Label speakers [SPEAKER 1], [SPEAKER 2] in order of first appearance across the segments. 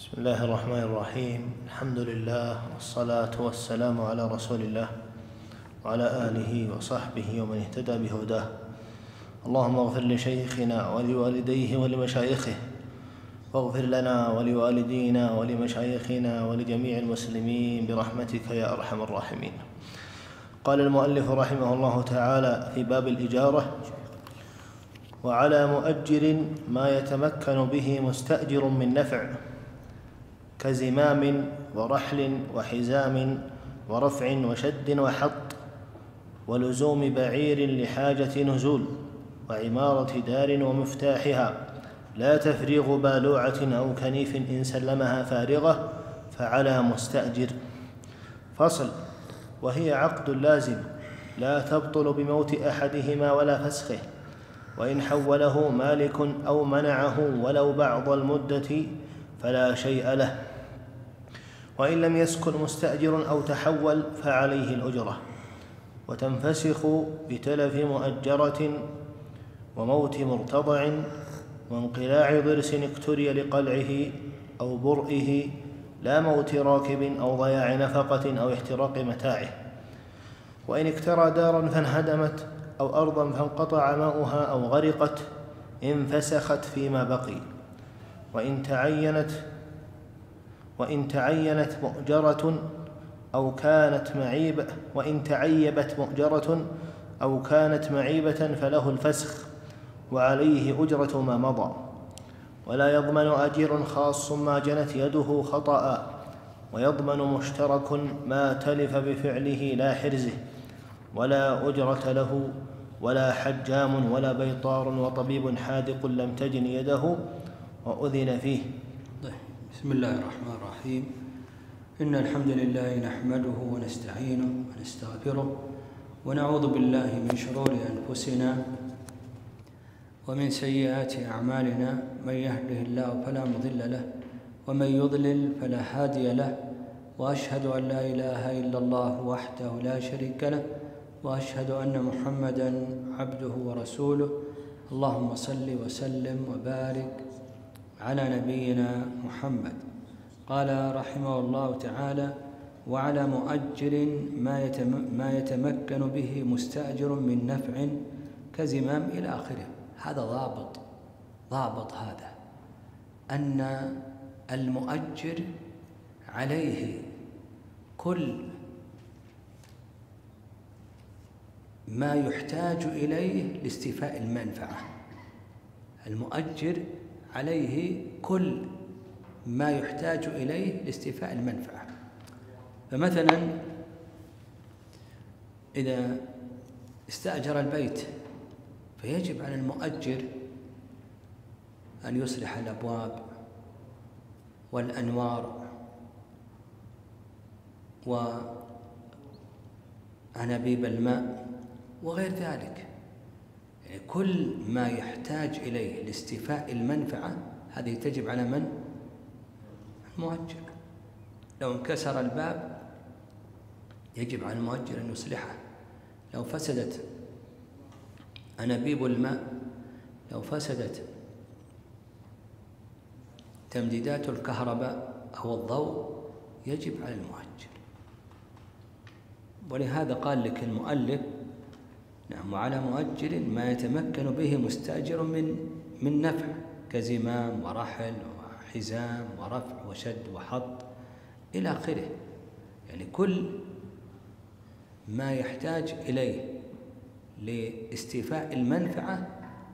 [SPEAKER 1] بسم الله الرحمن الرحيم. الحمد لله والصلاة والسلام على رسول الله وعلى آله وصحبه ومن اهتدى بهداه. اللهم اغفر لشيخنا ولوالديه ولمشايخه، واغفر لنا ولوالدينا ولمشايخنا ولجميع المسلمين برحمتك يا أرحم الراحمين. قال المؤلف رحمه الله تعالى في باب الإجارة: وعلى مؤجر ما يتمكن به مستأجر من نفع، كزمام ورحل وحزام ورفع وشد وحط، ولزوم بعير لحاجة نزول، وعمارة دار ومفتاحها، لا تفريغ بالوعة أو كنيف إن سلمها فارغة فعلى مستأجر. فصل: وهي عقد لازم لا تبطل بموت أحدهما ولا فسخه، وإن حوله مالك أو منعه ولو بعض المدة فلا شيء له، وإن لم يسكن مستأجر أو تحول فعليه الأجرة، وتنفسخ بتلف مؤجرة وموت مرتضع وانقلاع ضرس اكتري لقلعه أو برئه، لا موت راكب أو ضياع نفقة أو احتراق متاعه. وإن اكترى دارا فانهدمت أو أرضا فانقطع ماؤها أو غرقت انفسخت فيما بقي. وإن تعيبت مؤجرة أو كانت معيبة فله الفسخ وعليه أجرة ما مضى. ولا يضمن أجير خاص ما جنت يده خطأ، ويضمن مشترك ما تلف بفعله لا حرزه، ولا أجرة له ولا حجام ولا بيطار وطبيب حاذق لم تجن يده وأذن فيه.
[SPEAKER 2] بسم الله الرحمن الرحيم. إن الحمد لله نحمده ونستعينه ونستغفره ونعوذ بالله من شرور أنفسنا ومن سيئات أعمالنا، من يهده الله فلا مضل له ومن يضلل فلا هادي له، وأشهد أن لا إله إلا الله وحده لا شريك له، وأشهد أن محمدًا عبده ورسوله. اللهم صل وسلم وبارك على نبينا محمد. قال رحمه الله تعالى: وعلى مؤجر ما يتمكن به مستأجر من نفع كزمام إلى آخره. هذا ضابط هذا، أن المؤجر عليه كل ما يحتاج إليه لاستيفاء المنفعة. المؤجر عليه كل ما يحتاج إليه لاستيفاء المنفعة. فمثلا إذا استأجر البيت فيجب على المؤجر أن يصلح الأبواب والأنوار وأنابيب الماء وغير ذلك، يعني كل ما يحتاج إليه لاستيفاء المنفعة هذه تجب على من؟ المؤجر. لو انكسر الباب يجب على المؤجر أن يصلحه، لو فسدت أنابيب الماء، لو فسدت تمديدات الكهرباء أو الضوء، يجب على المؤجر. ولهذا قال لك المؤلف: نعم، وعلى مؤجر ما يتمكن به مستأجر من نفع، كزمام ورحل وحزام ورفع وشد وحط إلى آخره. يعني كل ما يحتاج إليه لاستيفاء المنفعة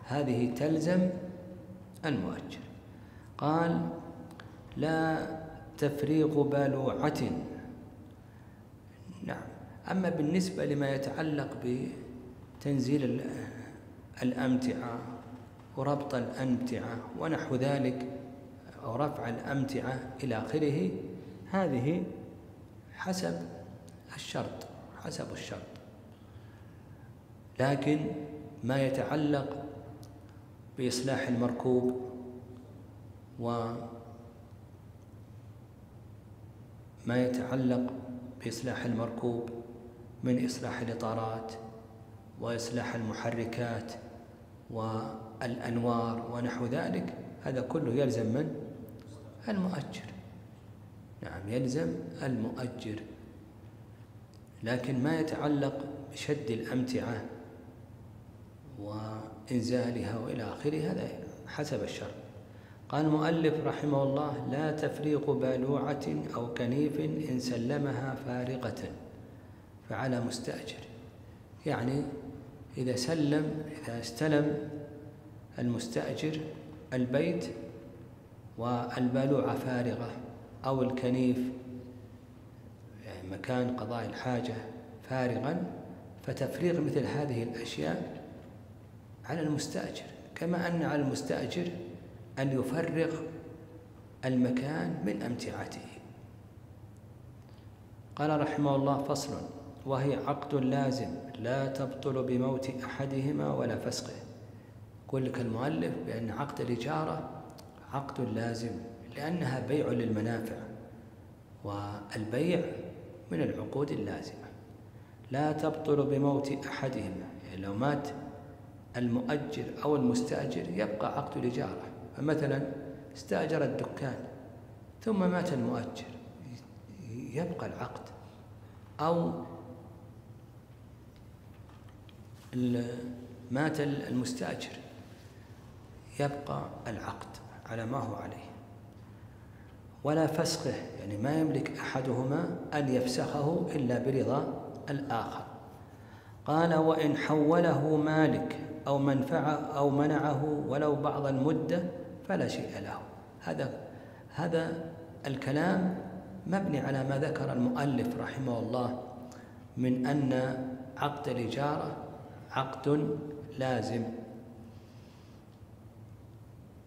[SPEAKER 2] هذه تلزم المؤجر. قال: لا تفريغ بالوعة. نعم، أما بالنسبة لما يتعلق بتنزيل الأمتعة وربط الأمتعة ونحو ذلك، أو رفع الأمتعة إلى آخره، هذه حسب الشرط. لكن ما يتعلق بإصلاح المركوب وما يتعلق بإصلاح المركوب من إصلاح الإطارات وإصلاح المحركات والأنوار ونحو ذلك، هذا كله يلزم من؟ المؤجر. نعم يلزم المؤجر، لكن ما يتعلق بشد الأمتعة وإنزالها وإلى آخره هذا حسب الشرع. قال المؤلف رحمه الله: لا تفريق بالوعة أو كنيف إن سلمها فارغة فعلى مستأجر. يعني إذا استلم المستأجر البيت والبالوعة فارغة أو الكنيف يعني مكان قضاء الحاجة فارغا، فتفريغ مثل هذه الأشياء على المستأجر، كما أن على المستأجر أن يفرغ المكان من أمتعته. قال رحمه الله: فصل: وهي عقد لازم لا تبطل بموت أحدهما ولا فسخه. يقول لك المؤلف بأن عقد الإجارة عقد لازم لأنها بيع للمنافع، والبيع من العقود اللازمة. لا تبطل بموت أحدهما، يعني لو مات المؤجر أو المستأجر يبقى عقد الإجارة. فمثلا استأجر الدكان ثم مات المؤجر يبقى العقد، أو مات المستأجر يبقى العقد على ما هو عليه. ولا فسخه، يعني ما يملك أحدهما أن يفسخه إلا برضا الآخر. قال: وإن حوله مالك أو منفعة أو منعه ولو بعض المدة فلا شيء له. هذا الكلام مبني على ما ذكر المؤلف رحمه الله من أن عقد الإجارة عقد لازم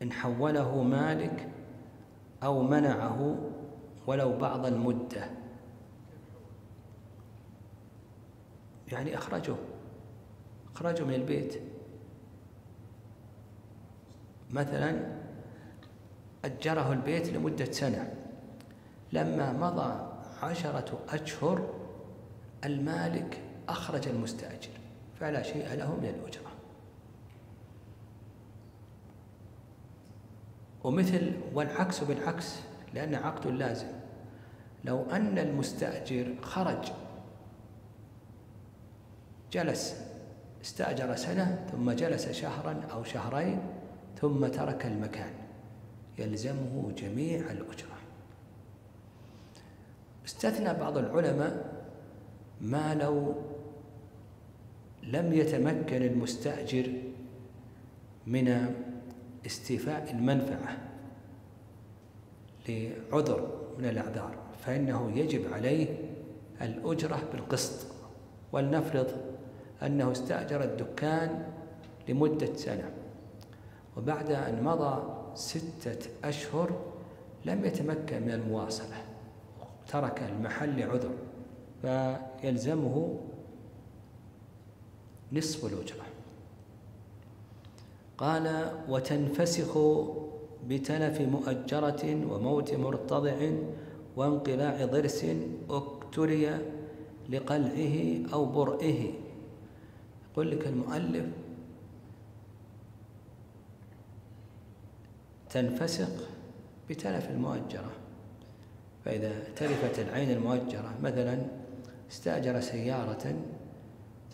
[SPEAKER 2] إن حوله مالك أو منعه ولو بعض المدة، يعني أخرجه من البيت. مثلا أجره البيت لمدة سنة، لما مضى 10 أشهر المالك أخرج المستأجر فلا شيء له من الأجرة. والعكس بالعكس، لأن عقد لازم. لو أن المستأجر خرج جلس استأجر سنة ثم جلس شهرا أو شهرين ثم ترك المكان يلزمه جميع الأجرة. استثنى بعض العلماء ما لو لم يتمكن المستأجر من استيفاء المنفعة لعذر من الأعذار، فإنه يجب عليه الأجرة بالقسط. ولنفرض أنه استأجر الدكان لمدة سنة، وبعد أن مضى 6 أشهر لم يتمكن من المواصلة، ترك المحل لعذر، فيلزمه نصف الأجرة. قال: وتنفسخ بتلف مؤجرة وموت مرتضع وانقلاع ضرس اكتري لقلعه أو برئه. يقول لك المؤلف: تنفسخ بتلف المؤجرة. فإذا تلفت العين المؤجرة، مثلا استأجر سيارة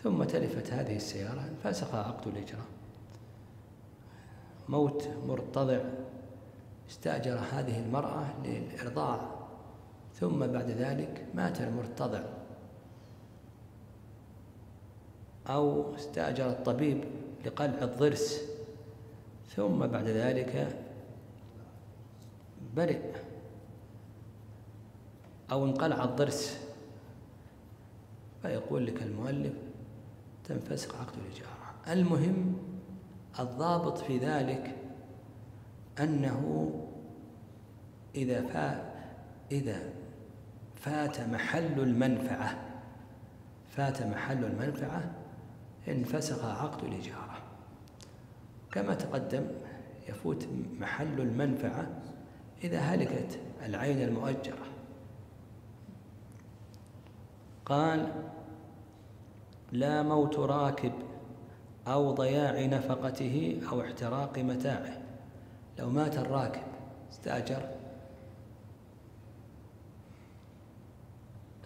[SPEAKER 2] ثم تلفت هذه السيارة، انفسخ عقد الإجرة. موت مرتضع، استأجر هذه المرأة للإرضاع ثم بعد ذلك مات المرتضع، أو استأجر الطبيب لقلع الضرس ثم بعد ذلك برئ أو انقلع الضرس، فيقول لك المؤلف: تنفسخ عقد الإجارة. المهم الضابط في ذلك أنه إذا فات محل المنفعة انفسخ عقد الإجارة. كما تقدم يفوت محل المنفعة إذا هلكت العين المؤجرة. قال: لا موت راكب أو ضياع نفقته أو احتراق متاعه. لو مات الراكب استأجر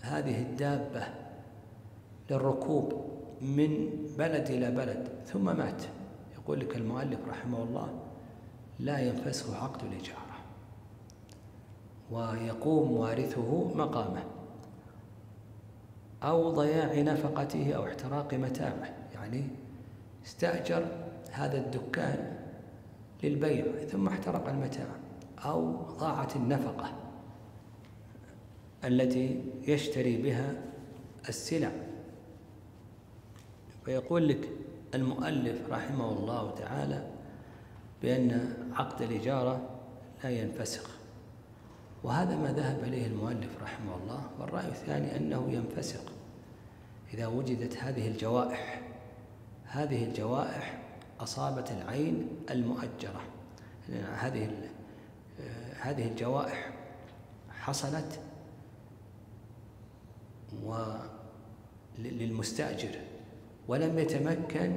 [SPEAKER 2] هذه الدابة للركوب من بلد إلى بلد ثم مات، يقول لك المؤلف رحمه الله لا ينفسخ عقد الإجارة ويقوم وارثه مقامه، أو ضياع نفقته أو احتراق متاعه، يعني استأجر هذا الدكان للبيع ثم احترق المتاع أو ضاعت النفقة التي يشتري بها السلع. فيقول لك المؤلف رحمه الله تعالى بأن عقد الإجارة لا ينفسخ، وهذا ما ذهب إليه المؤلف رحمه الله. والرأي الثاني أنه ينفسخ إذا وجدت هذه الجوائح أصابت العين المؤجرة. هذه الجوائح حصلت للمستأجر ولم يتمكن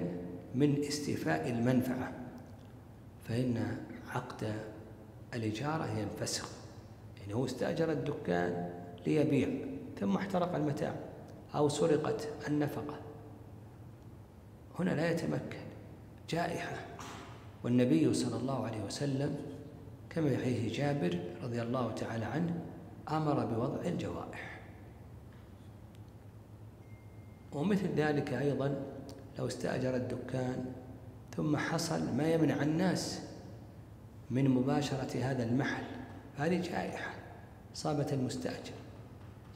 [SPEAKER 2] من استيفاء المنفعة، فإن عقد الإجارة ينفسخ. يعني هو استأجر الدكان ليبيع ثم احترق المتاع أو سرقت النفقة، هنا لا يتمكن، جائحة. والنبي صلى الله عليه وسلم كما في حديث جابر رضي الله تعالى عنه أمر بوضع الجوائح. ومثل ذلك أيضا لو استأجر الدكان ثم حصل ما يمنع الناس من مباشرة هذا المحل، هذه جائحة أصابت المستأجر،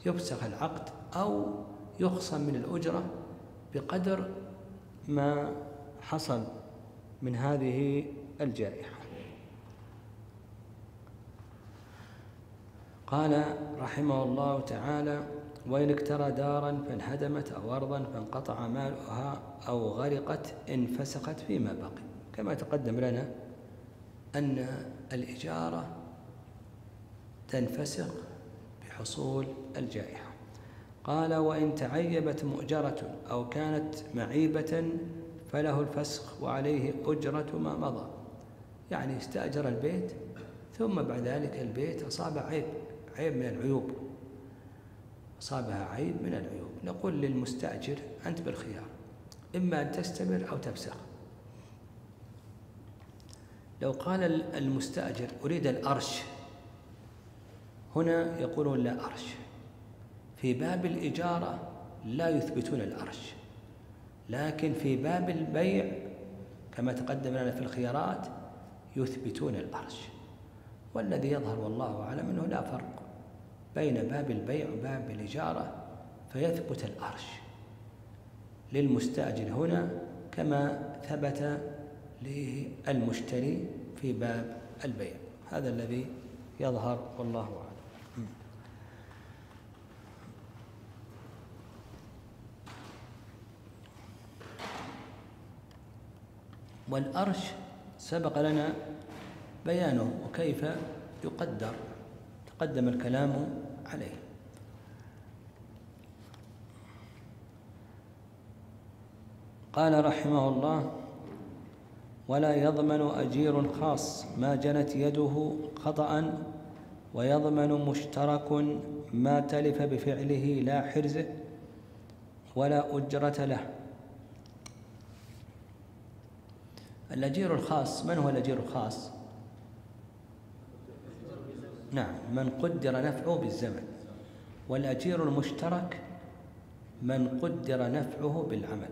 [SPEAKER 2] يفسخ العقد أو يخصم من الأجرة بقدر ما حصل من هذه الجائحة. قال رحمه الله تعالى: وإن اكترى دارا فانهدمت أو أرضا فانقطع مالها أو غرقت انفسخت فيما بقي، كما تقدم لنا أن الإجارة تنفسخ بحصول الجائحة. قال: وإن تعيبت مؤجرة أو كانت معيبة فله الفسخ وعليه أجرة ما مضى. يعني استأجر البيت ثم بعد ذلك البيت أصاب عيب من العيوب، أصابها عيب من العيوب، نقول للمستأجر أنت بالخيار، إما أن تستمر أو تفسخ. لو قال المستأجر أريد الأرش، هنا يقولون لا أرش. في باب الإجارة لا يثبتون الأرش، لكن في باب البيع كما تقدم لنا في الخيارات يثبتون الأرش. والذي يظهر والله أعلم أنه لا فرق بين باب البيع وباب الإجارة، فيثبت الأرش للمستأجر هنا كما ثبت للمشتري في باب البيع. هذا الذي يظهر والله أعلم. والأرش سبق لنا بيانه وكيف يقدر، تقدم الكلام عليه. قال رحمه الله: ولا يضمن أجير خاص ما جنت يده خطأ، ويضمن مشترك ما تلف بفعله لا حرزه ولا أجرة له. الأجير الخاص، من هو الأجير الخاص؟ نعم، من قدر نفعه بالزمن. والأجير المشترك من قدر نفعه بالعمل.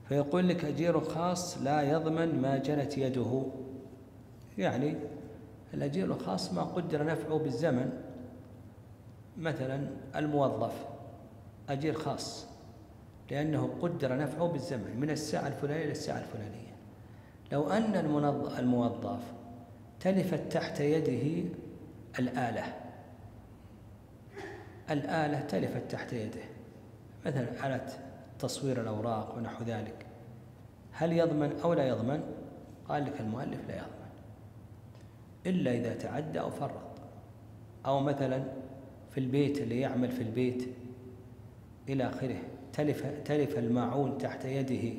[SPEAKER 2] فيقول لك أجير خاص لا يضمن ما جنت يده، يعني الأجير الخاص ما قدر نفعه بالزمن. مثلا الموظف أجير خاص لأنه قدر نفعه بالزمن من الساعة الفلانية إلى الساعة الفلانية. لو أن الموظف تلفت تحت يده الآلة تلفت تحت يده، مثلا آلة تصوير الأوراق ونحو ذلك، هل يضمن أو لا يضمن؟ قال لك المؤلف لا يضمن إلا إذا تعدى أو فرط. أو مثلا في البيت اللي يعمل في البيت إلى آخره تلف الماعون تحت يده،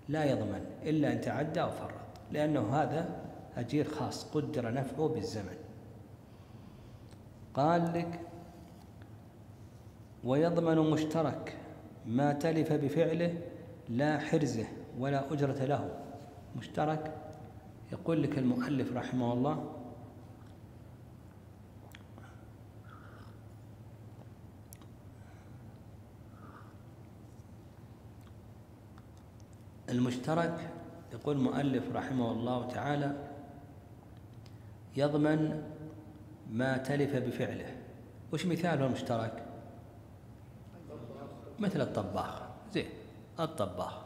[SPEAKER 2] لا يضمن إلا أن تعدى أو فرط، لأنه هذا أجير خاص قدر نفعه بالزمن. قال لك: ويضمن مشترك ما تلف بفعله لا حرزه ولا أجرة له. مشترك يقول لك المؤلف رحمه الله: المشترك يقول المؤلف رحمه الله تعالى: يضمن ما تلف بفعله. وش مثاله المشترك؟ مثل الطباخ. زين، الطباخ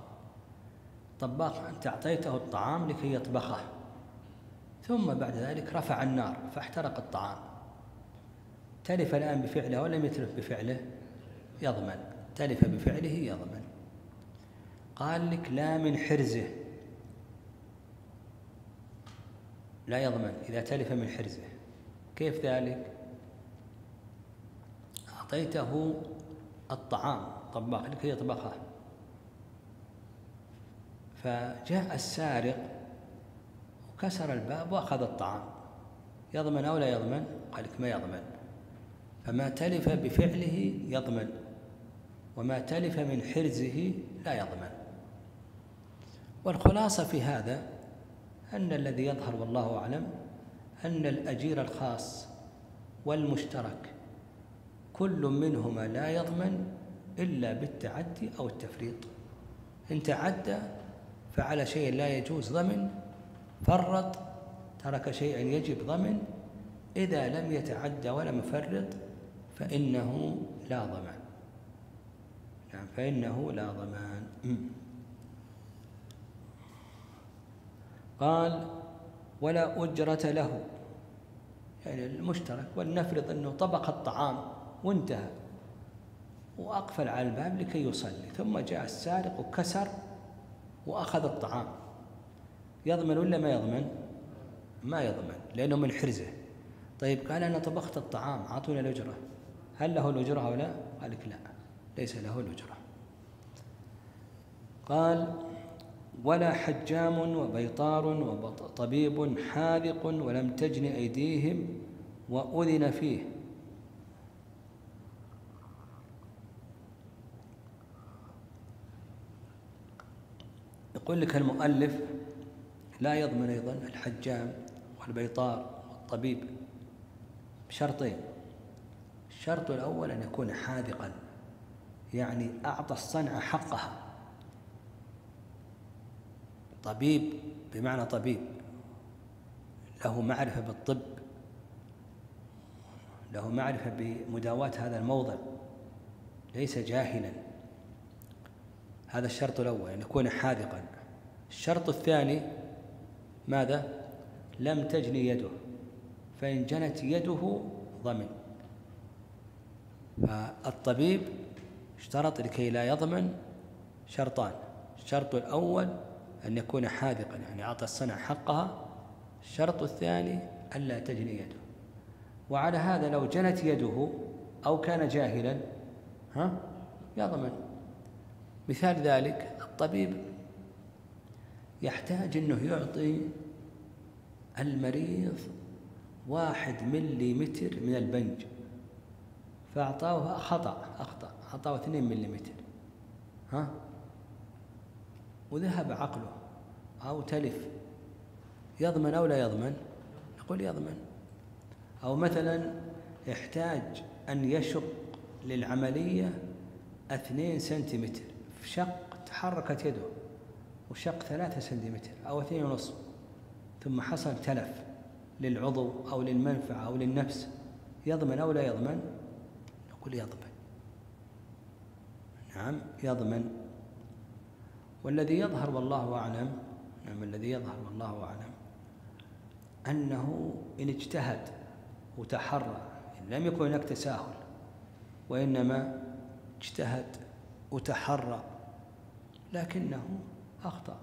[SPEAKER 2] أنت أعطيته الطعام لكي يطبخه، ثم بعد ذلك رفع النار فاحترق الطعام، تلف الآن بفعله ولم يتلف بفعله؟ يضمن. تلف بفعله يضمن. قال لك: لا من حرزه، لا يضمن إذا تلف من حرزه. كيف ذلك؟ أعطيته الطعام طباخ لكي يطبخه، فجاء السارق وكسر الباب وأخذ الطعام، يضمن أو لا يضمن؟ قال لك: ما يضمن. فما تلف بفعله يضمن، وما تلف من حرزه لا يضمن. والخلاصة في هذا أن الذي يظهر والله أعلم أن الأجير الخاص والمشترك كل منهما لا يضمن إلا بالتعدي أو التفريط. إن تعدى فعل شيء لا يجوز ضمن، فرط ترك شيئا يجب ضمن. إذا لم يتعدى ولم يفرط فإنه لا ضمان. نعم، فإنه لا ضمان. قال: ولا أجرة له، يعني المشترك، ولنفرض أنه طبخ الطعام وانتهى وأقفل على الباب لكي يصلي، ثم جاء السارق وكسر وأخذ الطعام، يضمن ولا ما يضمن؟ ما يضمن، لأنه من حرزه. طيب، قال: أنا طبخت الطعام، أعطونا الأجرة، هل له الأجرة أو لا؟ قال لك: لا، ليس له الأجرة. قال: ولا حجام وبيطار وطبيب حاذق ولم تجن أيديهم وأذن فيه. يقول لك المؤلف: لا يضمن أيضا الحجام والبيطار والطبيب بشرطين. الشرط الأول أن يكون حاذقا، يعني أعطى الصنعة حقها. طبيب بمعنى طبيب له معرفة بالطب، له معرفة بمداواة هذا الموضع، ليس جاهلا. هذا الشرط الأول، أن يكون حاذقا. الشرط الثاني ماذا؟ لم تجني يده، فإن جنت يده ضمن. فالطبيب اشترط لكي لا يضمن شرطان: الشرط الأول أن يكون حاذقا، يعني أعطى الصنع حقها. الشرط الثاني ألا تجني يده. وعلى هذا لو جنت يده أو كان جاهلا يضمن. مثال ذلك: الطبيب يحتاج أنه يعطي المريض 1 مليمتر من البنج، فأعطاه أخطأ، أعطاه 2 مليمتر، وذهب عقله أو تلف، يضمن أو لا يضمن؟ نقول يضمن. أو مثلا يحتاج أن يشق للعملية 2 سنتيمتر، في شق تحركت يده، وشق 3 سنتيمتر أو 2.5، ثم حصل تلف للعضو أو للمنفعة أو للنفس، يضمن أو لا يضمن؟ نقول يضمن. نعم، يضمن. والذي يظهر والله أعلم، الذي يظهر والله أعلم أنه إن اجتهد وتحرى، إن لم يكن هناك تساهل، وإنما اجتهد وتحرى لكنه أخطأ،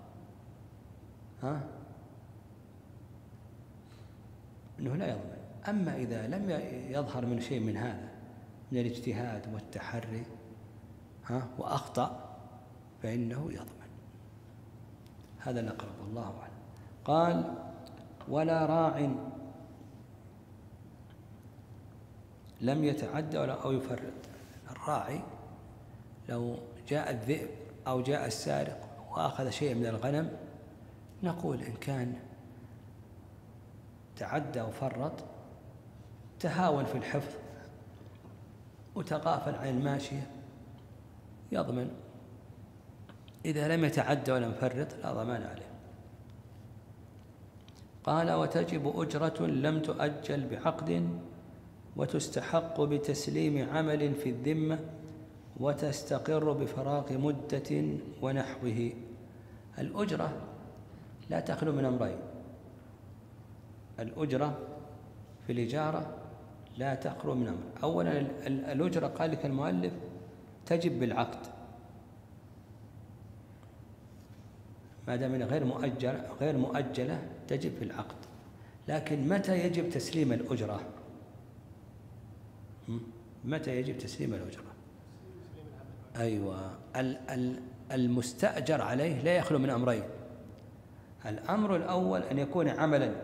[SPEAKER 2] أنه لا يضمن. أما إذا لم يظهر من شيء من هذا، من الاجتهاد والتحري، وأخطأ، فإنه يضمن. هذا الأقرب والله أعلم. قال: ولا راع لم يتعدى أو يفرط. الراعي لو جاء الذئب أو جاء السارق وأخذ شيء من الغنم، نقول إن كان تعدى وفرط تهاون في الحفظ وتغافل عن الماشية يضمن. إذا لم يتعدى ولم يفرط لا ضمان عليه. قال: وتجب أجرة لم تؤجل بعقد، وتستحق بتسليم عمل في الذمة، وتستقر بفراغ مدة ونحوه. الأجرة لا تخلو من أمرين. الأجرة في الإجارة لا تخلو من أمر. أولا الأجرة قال لك المؤلف تجب بالعقد ما دام غير مؤجلة تجب في العقد. لكن متى يجب تسليم الأجرة؟ متى يجب تسليم الأجرة؟ أيوة، المستأجر عليه لا يخلو من أمرين. الأمر الأول أن يكون عملا،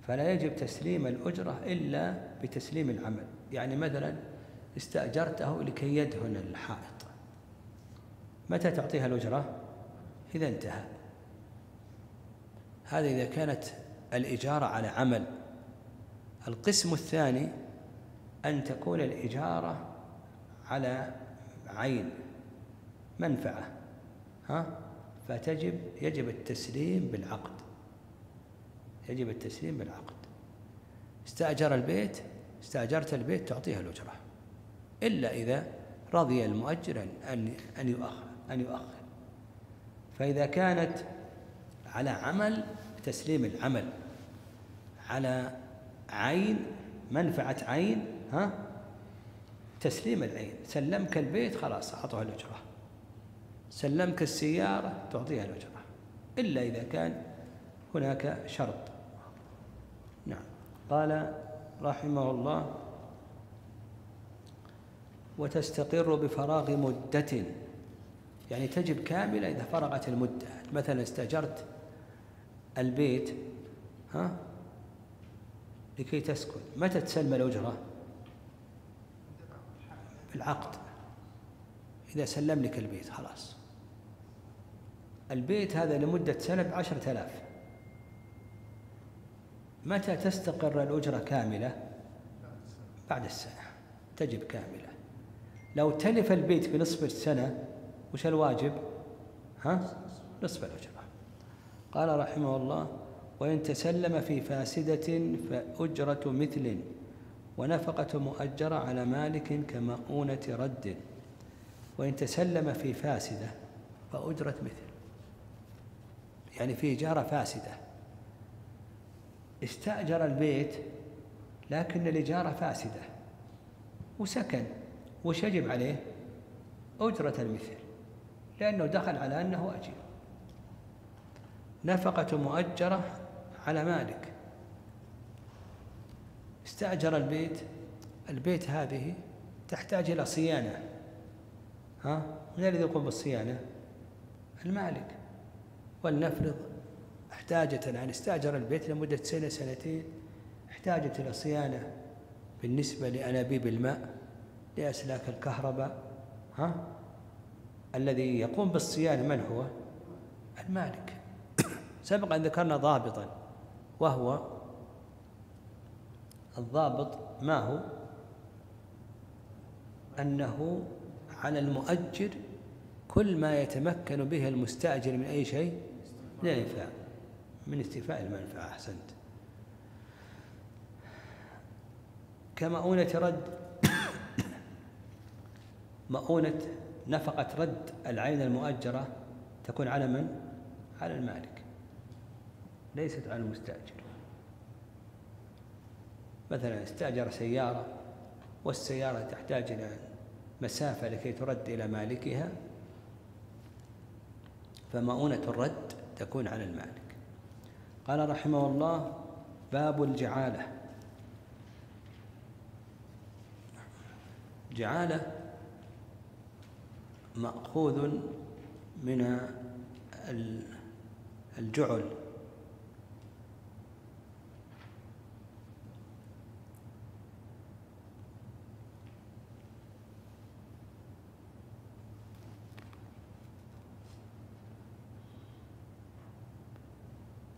[SPEAKER 2] فلا يجب تسليم الأجرة إلا بتسليم العمل. يعني مثلا استأجرته لكي يدهن الحائط، متى تعطيها الأجرة؟ إذا انتهى. هذا إذا كانت الإجارة على عمل. القسم الثاني أن تكون الإجارة على عين منفعة، يجب التسليم بالعقد. يجب التسليم بالعقد. استأجرت البيت تعطيها الأجرة، إلا إذا رضي المؤجر أن يؤخر. فإذا كانت على عمل تسليم العمل، على عين منفعة عين تسليم العين. سلمك البيت خلاص أعطوها الأجرة، سلمك السيارة تعطيها الأجرة، إلا إذا كان هناك شرط. نعم. قال رحمه الله: وتستقر بفراغ مدة، يعني تجب كاملة إذا فرغت المدة. مثلا استأجرت البيت لكي تسكن، متى تسلم الأجرة؟ بالعقد. إذا سلم لك البيت خلاص، البيت هذا لمدة سنة ب10,000. متى تستقر الأجرة كاملة؟ بعد السنة تجب كاملة. لو تلف البيت في نصف السنة وش الواجب؟ نصف الأجرة. قال رحمه الله: وإن تسلم في فاسدة فأجرة مثل، ونفقة مؤجرة على مالك كمؤونة رد. وإن تسلم في فاسدة فأجرة مثل، يعني في إجارة فاسدة، استأجر البيت لكن الإجارة فاسدة وسكن، وش يجب عليه؟ أجرة المثل، لأنه دخل على أنه أجير. نفقة مؤجرة على مالك، استأجر البيت هذه تحتاج إلى صيانة، من الذي يقوم بالصيانة؟ المالك. ولنفرض احتاجت أن استأجر البيت لمدة سنة سنتين، احتاجت إلى صيانة بالنسبة لأنابيب الماء، لأسلاك الكهرباء، الذي يقوم بالصيانة من هو؟ المالك. سبق أن ذكرنا ضابطا، وهو الضابط ما هو؟ أنه على المؤجر كل ما يتمكن به المستأجر من أي شيء من الإنفاق، من استيفاء المنفعة. أحسنت. كمؤونة رد مؤونة نفقة رد العين المؤجرة تكون على من؟ على المالك، ليست على المستأجر. مثلا استأجر سيارة والسيارة تحتاج إلى مسافة لكي ترد إلى مالكها، فمؤونة الرد تكون على المالك. قال رحمه الله: باب الجعالة. جعالة مأخوذ من الجعل،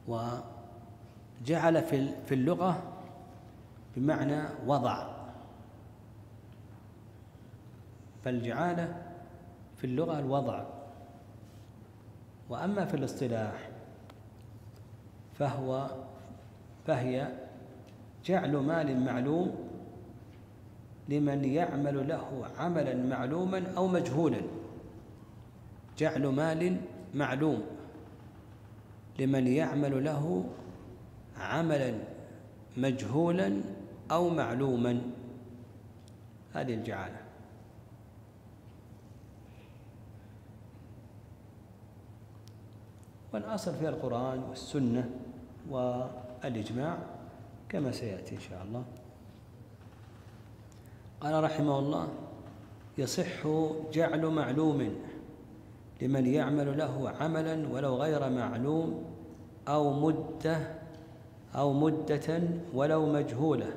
[SPEAKER 2] وجعل في اللغة بمعنى وضع، فالجعالة في اللغة الوضع، وأما في الاصطلاح فهي جعل مال معلوم لمن يعمل له عملا معلوما أو مجهولا. جعل مال معلوم لمن يعمل له عملا مجهولا أو معلوما، هذه الجعالة. والأصل في القرآن والسنة والإجماع كما سيأتي إن شاء الله. قال رحمه الله: يصح جعل معلوم لمن يعمل له عملا ولو غير معلوم أو مدة ولو مجهولة.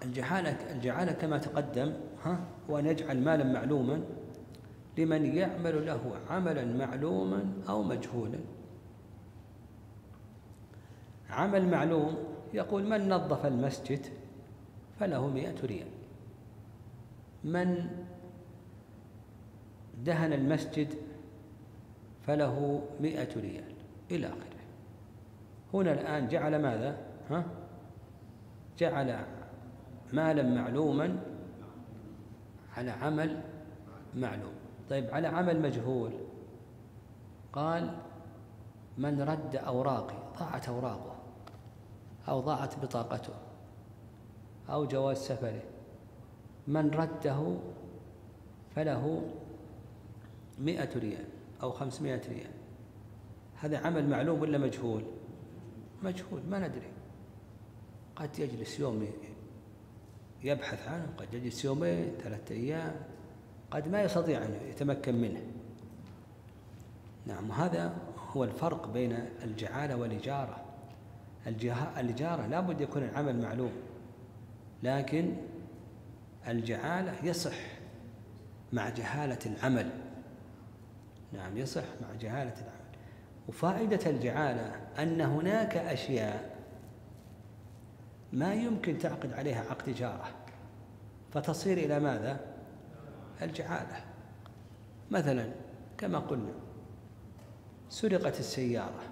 [SPEAKER 2] الجعالة كما تقدم هو أن يجعل مالا معلوما لمن يعمل له عملا معلوما أو مجهولا. عمل معلوم يقول: من نظف المسجد فله 100 ريال، من دهن المسجد فله 100 ريال، إلى آخره. هنا الآن جعل ماذا؟ جعل مالا معلوما على عمل معلوم. طيب على عمل مجهول قال: من رد أوراقي، ضاعت أوراقه أو ضاعت بطاقته أو جواز سفره، من رده فله 100 ريال أو 500 ريال. هذا عمل معلوم ولا مجهول؟ مجهول، ما ندري. قد يجلس يوم يبحث عنه، قد يجلس يومين 3 أيام، قد ما يستطيع أن يتمكن منه. نعم، وهذا هو الفرق بين الجعالة والإجارة. الإجارة لا بد يكون العمل معلوم، لكن الجعالة يصح مع جهالة العمل. نعم، يصح مع جهالة العمل. وفائدة الجعالة أن هناك أشياء ما يمكن تعقد عليها عقد إجارة فتصير إلى ماذا؟ الجعالة. مثلا كما قلنا سرقت السيارة،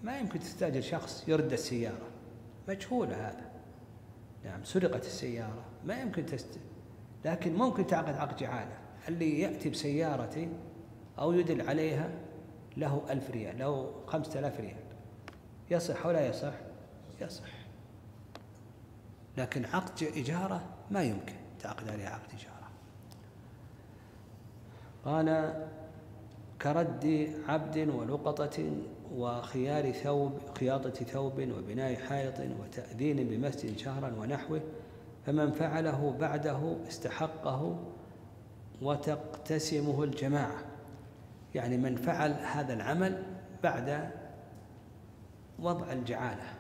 [SPEAKER 2] ما يمكن تستأجر شخص يرد السيارة، مجهولة هذا. نعم، سرقت السيارة ما يمكن لكن ممكن تعقد عقد جعالة. اللي يأتي بسيارتي أو يدل عليها له 1000 ريال، له 5000 ريال، يصح ولا يصح؟ يصح. لكن عقد إجارة ما يمكن تعقد عليها عقد إجارة. قال: كرد عبد ولقطة وخيار ثوب، خياطة ثوب وبناء حائط وتأذين بمسجد شهرا ونحوه، فمن فعله بعده استحقه وتقتسمه الجماعة. يعني من فعل هذا العمل بعد وضع الجعالة،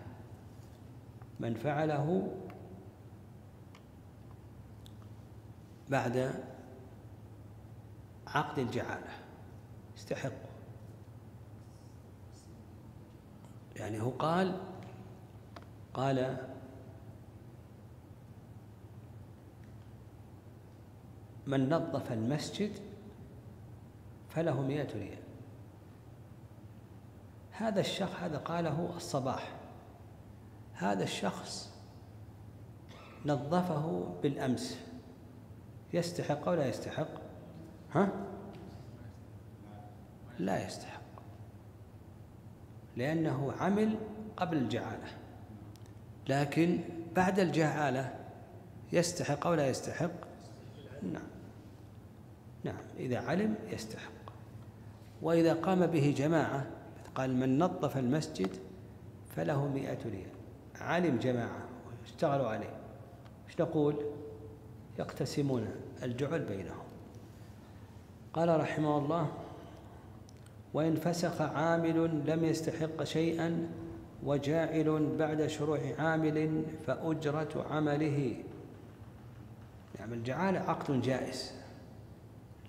[SPEAKER 2] من فعله بعد عقد الجعالة يستحق. يعني هو قال من نظف المسجد فله 100 ريال. هذا الشخص، هذا قاله الصباح، هذا الشخص نظفه بالأمس، يستحق أو لا يستحق؟ لا يستحق، لأنه عمل قبل الجعالة. لكن بعد الجعالة يستحق أو لا يستحق؟ نعم، إذا علم يستحق. وإذا قام به جماعة، قال من نظف المسجد فله 100 ريال، علم جماعة اشتغلوا عليه، ايش نقول؟ يقتسمون الجعل بينهم. قال رحمه الله: وإن فسخ عامل لم يستحق شيئا وجاعل بعد شروع عامل فأجرة عمله. يعني الجعالة عقد جائز.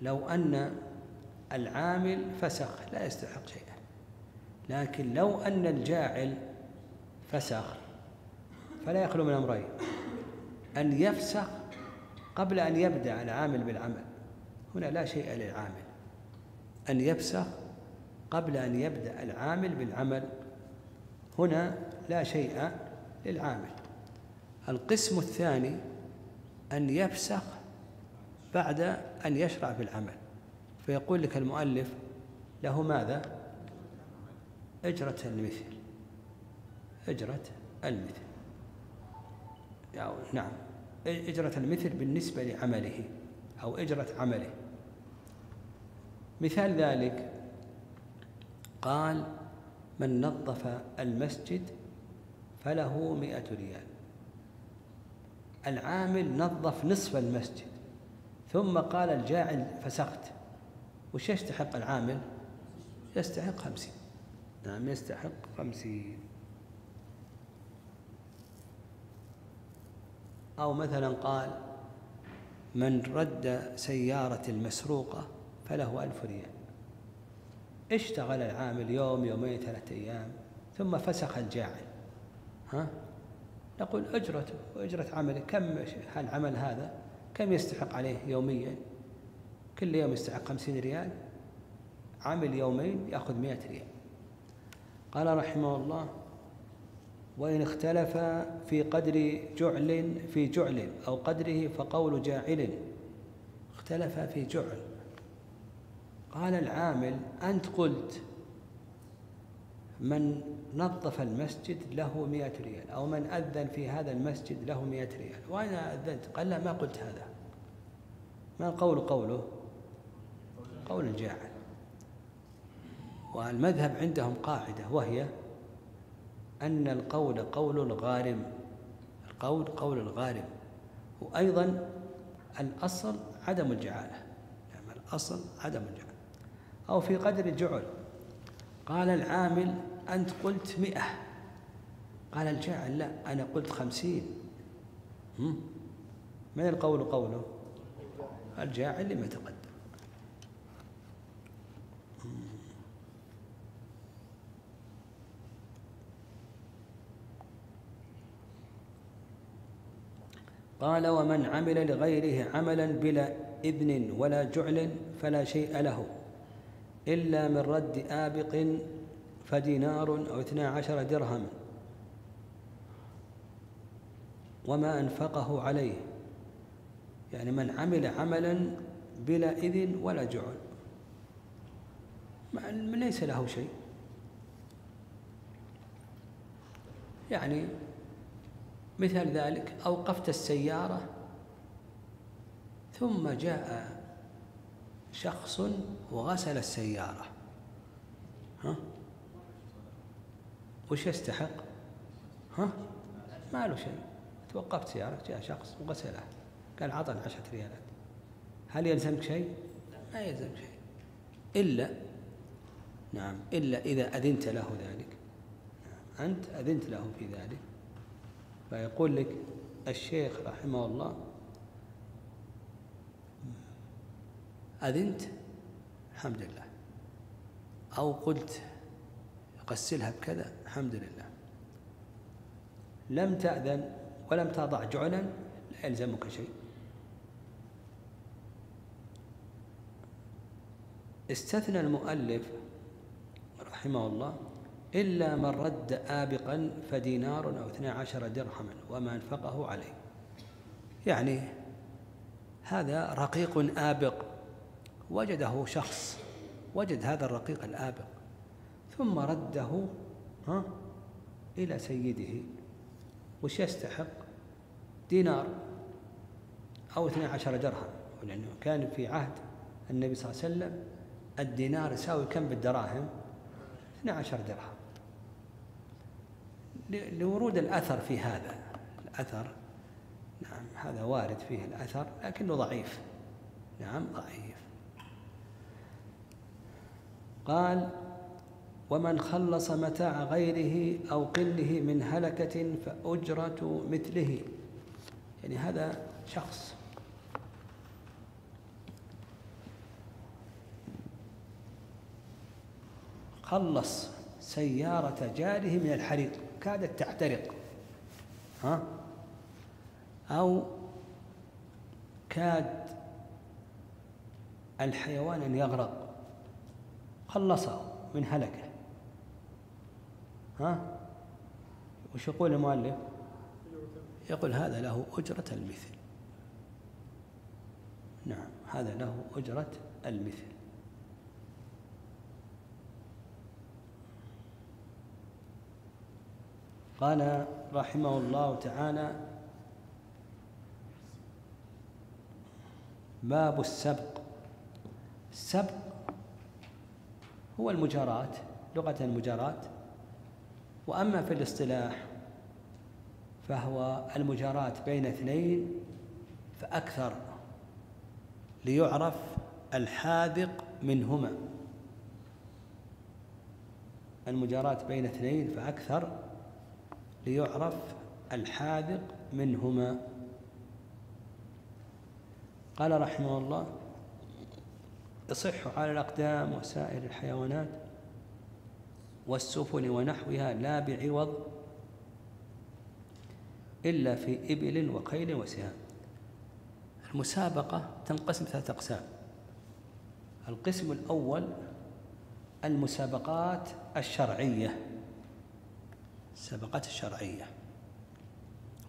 [SPEAKER 2] لو أن العامل فسخ لا يستحق شيئا. لكن لو أن الجاعل فسخ فلا يخلو من أمرين: أن يفسخ قبل أن يبدأ العامل بالعمل، هنا لا شيء للعامل، أن يفسخ قبل أن يبدأ العامل بالعمل، هنا لا شيء للعامل. القسم الثاني أن يفسخ بعد أن يشرع في العمل، فيقول لك المؤلف له ماذا؟ أجرة المثل، أجرة المثل، نعم، أجرة المثل بالنسبة لعمله أو أجرة عمله. مثال ذلك قال: من نظف المسجد فله 100 ريال. العامل نظف نصف المسجد ثم قال الجاعل فسخت، وش يستحق العامل؟ يستحق 50. نعم، يستحق 50. أو مثلا قال: من رد سيارة المسروقة فله 1000 ريال. اشتغل العامل يوم، يومين، 3 أيام، ثم فسخ الجاعل، نقول أجرته وأجرة عمله، كم العمل هذا كم يستحق عليه يوميا؟ كل يوم يستحق 50 ريال، عمل يومين يأخذ 100 ريال. قال رحمه الله: وإن اختلف في قدر جعل في جعل أو قدره فقول جاعل. اختلف في جعل، قال العامل: أنت قلت من نظف المسجد له 100 ريال، أو من أذن في هذا المسجد له 100 ريال، وأنا أذنت. قال: لا، ما قلت هذا. ما القول قوله؟ قول الجاعل. والمذهب عندهم قاعدة، وهي أن القول قول الغارم، القول قول الغارم. وأيضا الأصل عدم الجعالة، يعني الأصل عدم الجعالة. أو في قدر الجعل، قال العامل: أنت قلت 100، قال الجاعل: لا، أنا قلت 50. من القول قوله؟ الجاعل لما تقدم. قال: ومن عمل لغيره عملا بلا إذن ولا جعل فلا شيء له إلا من رد آبق فدينار أو 12 درهما وما أنفقه عليه. يعني من عمل عملا بلا إذن ولا جعل ليس له شيء. يعني مثال ذلك: أوقفت السيارة ثم جاء شخص وغسل السيارة، وش يستحق؟ ما له شيء. توقفت سيارة، جاء شخص وغسلها، قال: عطني 10 ريالات. هل يلزمك شيء؟ ما يلزمك شيء، إلا إذا أذنت له ذلك. أنت أذنت له في ذلك. فيقول لك الشيخ رحمه الله: أذنت، الحمد لله. أو قلت غسلها بكذا، الحمد لله. لم تأذن ولم تضع جعلا، لا يلزمك شيء. استثنى المؤلف رحمه الله: إلا من رد آبقا فدينار أو 12 درهما وما أنفقه عليه. يعني هذا رقيق آبق، وجده شخص، وجد هذا الرقيق الآبق ثم رده إلى سيده، وش يستحق؟ دينار أو 12 درهم، لأنه كان في عهد النبي صلى الله عليه وسلم الدينار يساوي كم بالدراهم؟ 12 درهم. لورود الأثر في هذا، الأثر نعم هذا وارد فيه الأثر لكنه ضعيف، نعم ضعيف. قال: ومن خلص متاع غيره أو قله من هلكة فأجرة مثله. يعني هذا شخص خلص سيارة جاره من الحريق كادت تحترق، أو كاد الحيوان أن يغرق، خلصه من هلكه، وش يقول المؤلف؟ يقول هذا له أجرة المثل. نعم، هذا له أجرة المثل. قال رحمه الله تعالى: باب السبق. السبق هو المجاراة، لغة المجاراة، وأما في الاصطلاح فهو المجاراة بين اثنين فأكثر ليعرف الحاذق منهما. المجاراة بين اثنين فأكثر ليعرف الحاذق منهما. قال رحمه الله: يصح على الأقدام وسائر الحيوانات والسفن ونحوها لا بعوض إلا في إبل وخيل وسهام. المسابقة تنقسم 3 أقسام. القسم الأول المسابقات الشرعية، السباقات الشرعية،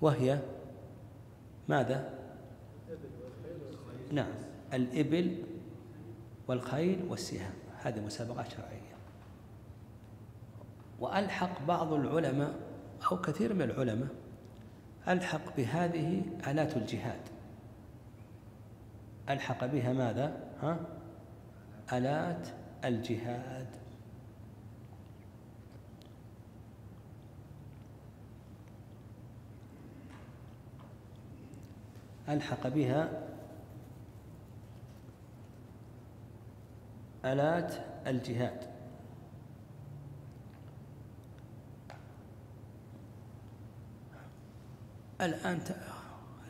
[SPEAKER 2] وهي ماذا؟ نعم، الإبل والخيل والسهام، هذه مسابقات شرعية. وألحق بعض العلماء أو كثير من العلماء ألحق بهذه آلات الجهاد، ألحق بها ماذا؟ آلات الجهاد. ألحق بها آلات الجهاد. الآن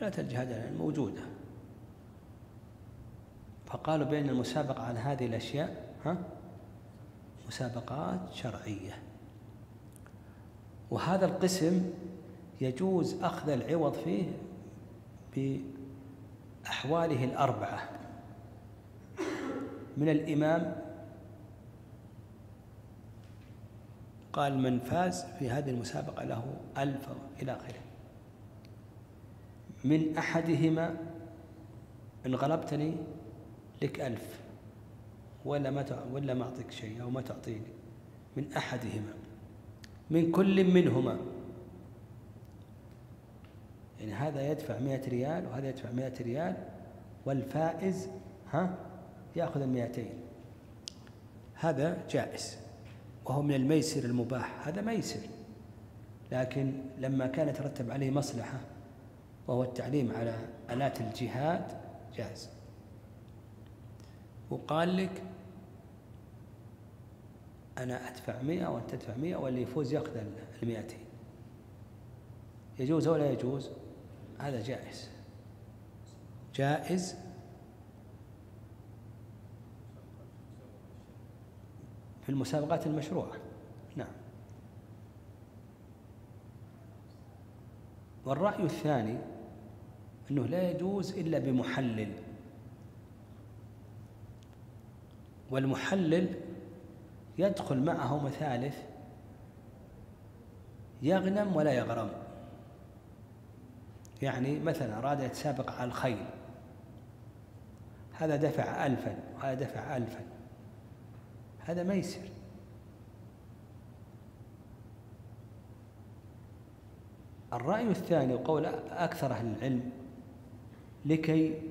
[SPEAKER 2] آلات الجهاد الآن موجودة، فقالوا بأن المسابقة على هذه الأشياء مسابقات شرعية. وهذا القسم يجوز أخذ العوض فيه بأحواله ال4: من الإمام، قال من فاز في هذه المسابقة له 1000 إلى آخره. من أحدهما إن غلبتني لك 1000 ولا ما أعطيك شيء أو ما تعطيني. من أحدهما، من كل منهما، يعني هذا يدفع 100 ريال وهذا يدفع 100 ريال، والفائز يأخذ 200. هذا جائز وهو من الميسر المباح، هذا ميسر، لكن لما كان يترتب عليه مصلحة وهو التعليم على آلات الجهاد جائز. وقال لك أنا أدفع 100 وأنت تدفع 100 واللي يفوز يأخذ 200. يجوز ولا يجوز؟ هذا جائز، جائز في المسابقات المشروعة. نعم. والرأي الثاني أنه لا يجوز إلا بمحلل، والمحلل يدخل معه مثالث يغنم ولا يغرم. يعني مثلا أراد يتسابق على الخيل، هذا دفع 1000 وهذا دفع 1000، هذا ميسر. الرأي الثاني وقول أكثر أهل العلم لكي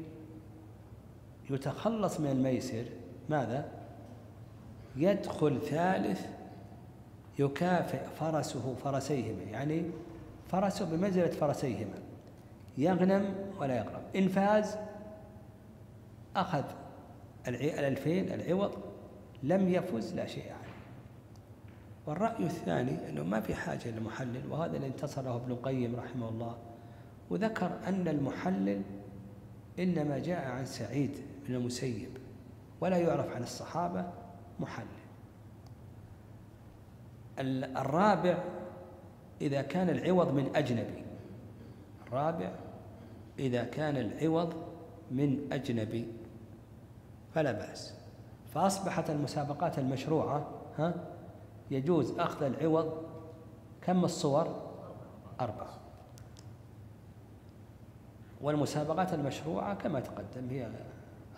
[SPEAKER 2] يتخلص من الميسر ماذا؟ يدخل ثالث يكافئ فرسه فرسيهما، يعني فرسه بمنزلة فرسيهما، يغنم ولا يغرم. إن فاز أخذ 2000 العوض، لم يفز لا شيء عنه. والرأي الثاني أنه ما في حاجة للمحلل، وهذا اللي انتصره ابن القيم رحمه الله، وذكر أن المحلل إنما جاء عن سعيد بن المسيب ولا يعرف عن الصحابة محلل. الرابع إذا كان العوض من أجنبي، الرابع إذا كان العوض من أجنبي فلا بأس. فأصبحت المسابقات المشروعة يجوز أخذ العوض كم الصور؟ 4. والمسابقات المشروعة كما تقدم هي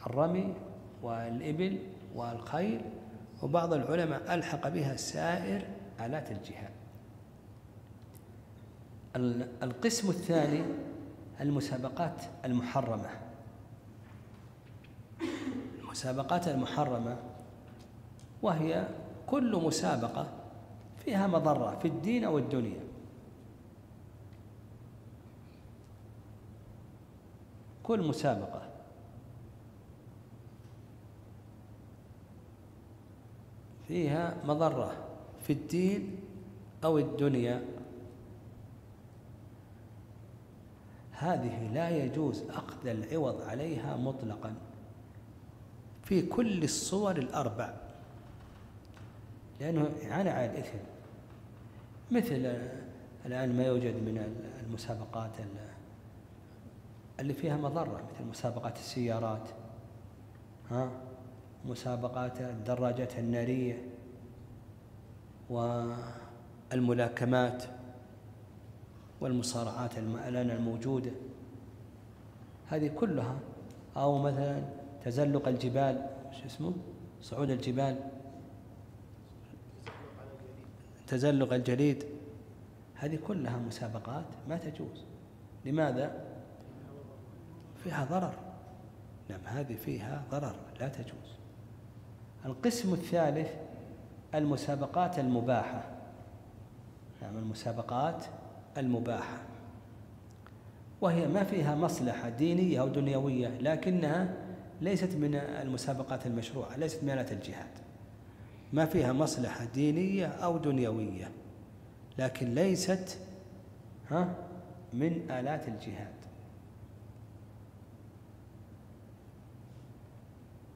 [SPEAKER 2] الرمي والإبل والخيل، وبعض العلماء ألحق بها سائر آلات الجهاد. القسم الثاني المسابقات المحرمة. المسابقات المحرمة وهي كل مسابقة فيها مضرة في الدين أو الدنيا، كل مسابقة فيها مضرة في الدين أو الدنيا، هذه لا يجوز أخذ العوض عليها مطلقا في كل الصور ال4، لأنه يعاني على الإثم. مثل الآن ما يوجد من المسابقات اللي فيها مضرة، مثل مسابقات السيارات، مسابقات الدراجات النارية والملاكمات والمصارعات الآن الموجودة، هذه كلها. أو مثلا تزلق الجبال، صعود الجبال، تزلق الجليد، هذه كلها مسابقات ما تجوز. لماذا؟ فيها ضرر. نعم، هذه فيها ضرر لا تجوز. القسم الثالث المسابقات المباحة. نعم، المسابقات المباحة وهي ما فيها مصلحة دينية أو دنيوية، لكنها ليست من المسابقات المشروعة، ليست من آلات الجهاد. ما فيها مصلحة دينية أو دنيوية، لكن ليست من آلات الجهاد.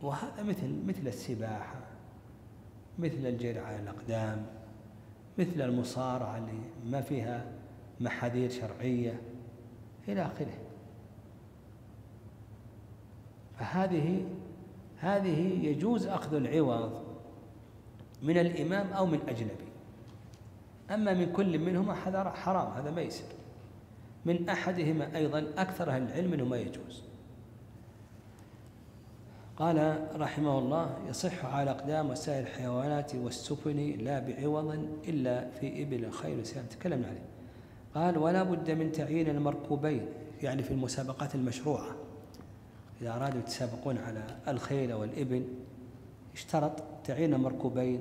[SPEAKER 2] وهذا مثل السباحة، مثل الجري على الأقدام، مثل المصارعة اللي ما فيها محاذير شرعية إلى آخره. فهذه يجوز أخذ العوض من الإمام أو من أجنبي. أما من كل منهما حرام، هذا ما يصير. من أحدهما أيضا أكثر أهل العلم أنه ما يجوز. قال رحمه الله: يصح على أقدام وسائر الحيوانات والسفن لا بعوض إلا في إبل خيل سيان، تكلمنا عليه. قال: ولا بد من تعيين المركوبين، يعني في المسابقات المشروعة إذا أرادوا يتسابقون على الخيل والإبل اشترط تعيين المركوبين،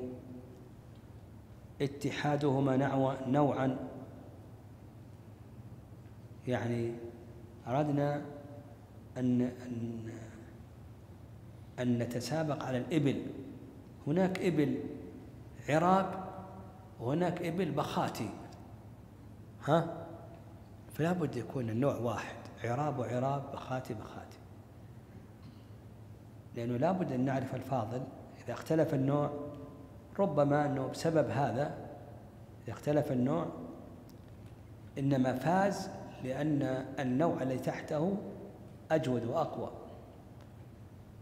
[SPEAKER 2] اتحادهما نوعا، يعني أردنا أن نتسابق على الإبل، هناك إبل عراب وهناك إبل بخاتي، فلا بد يكون النوع واحد، عراب وعراب، بخاتي بخاتي، لأنه لا بد أن نعرف الفاضل. إذا اختلف النوع ربما أنه بسبب هذا إذا اختلف النوع إنما فاز لأن النوع الذي تحته أجود وأقوى.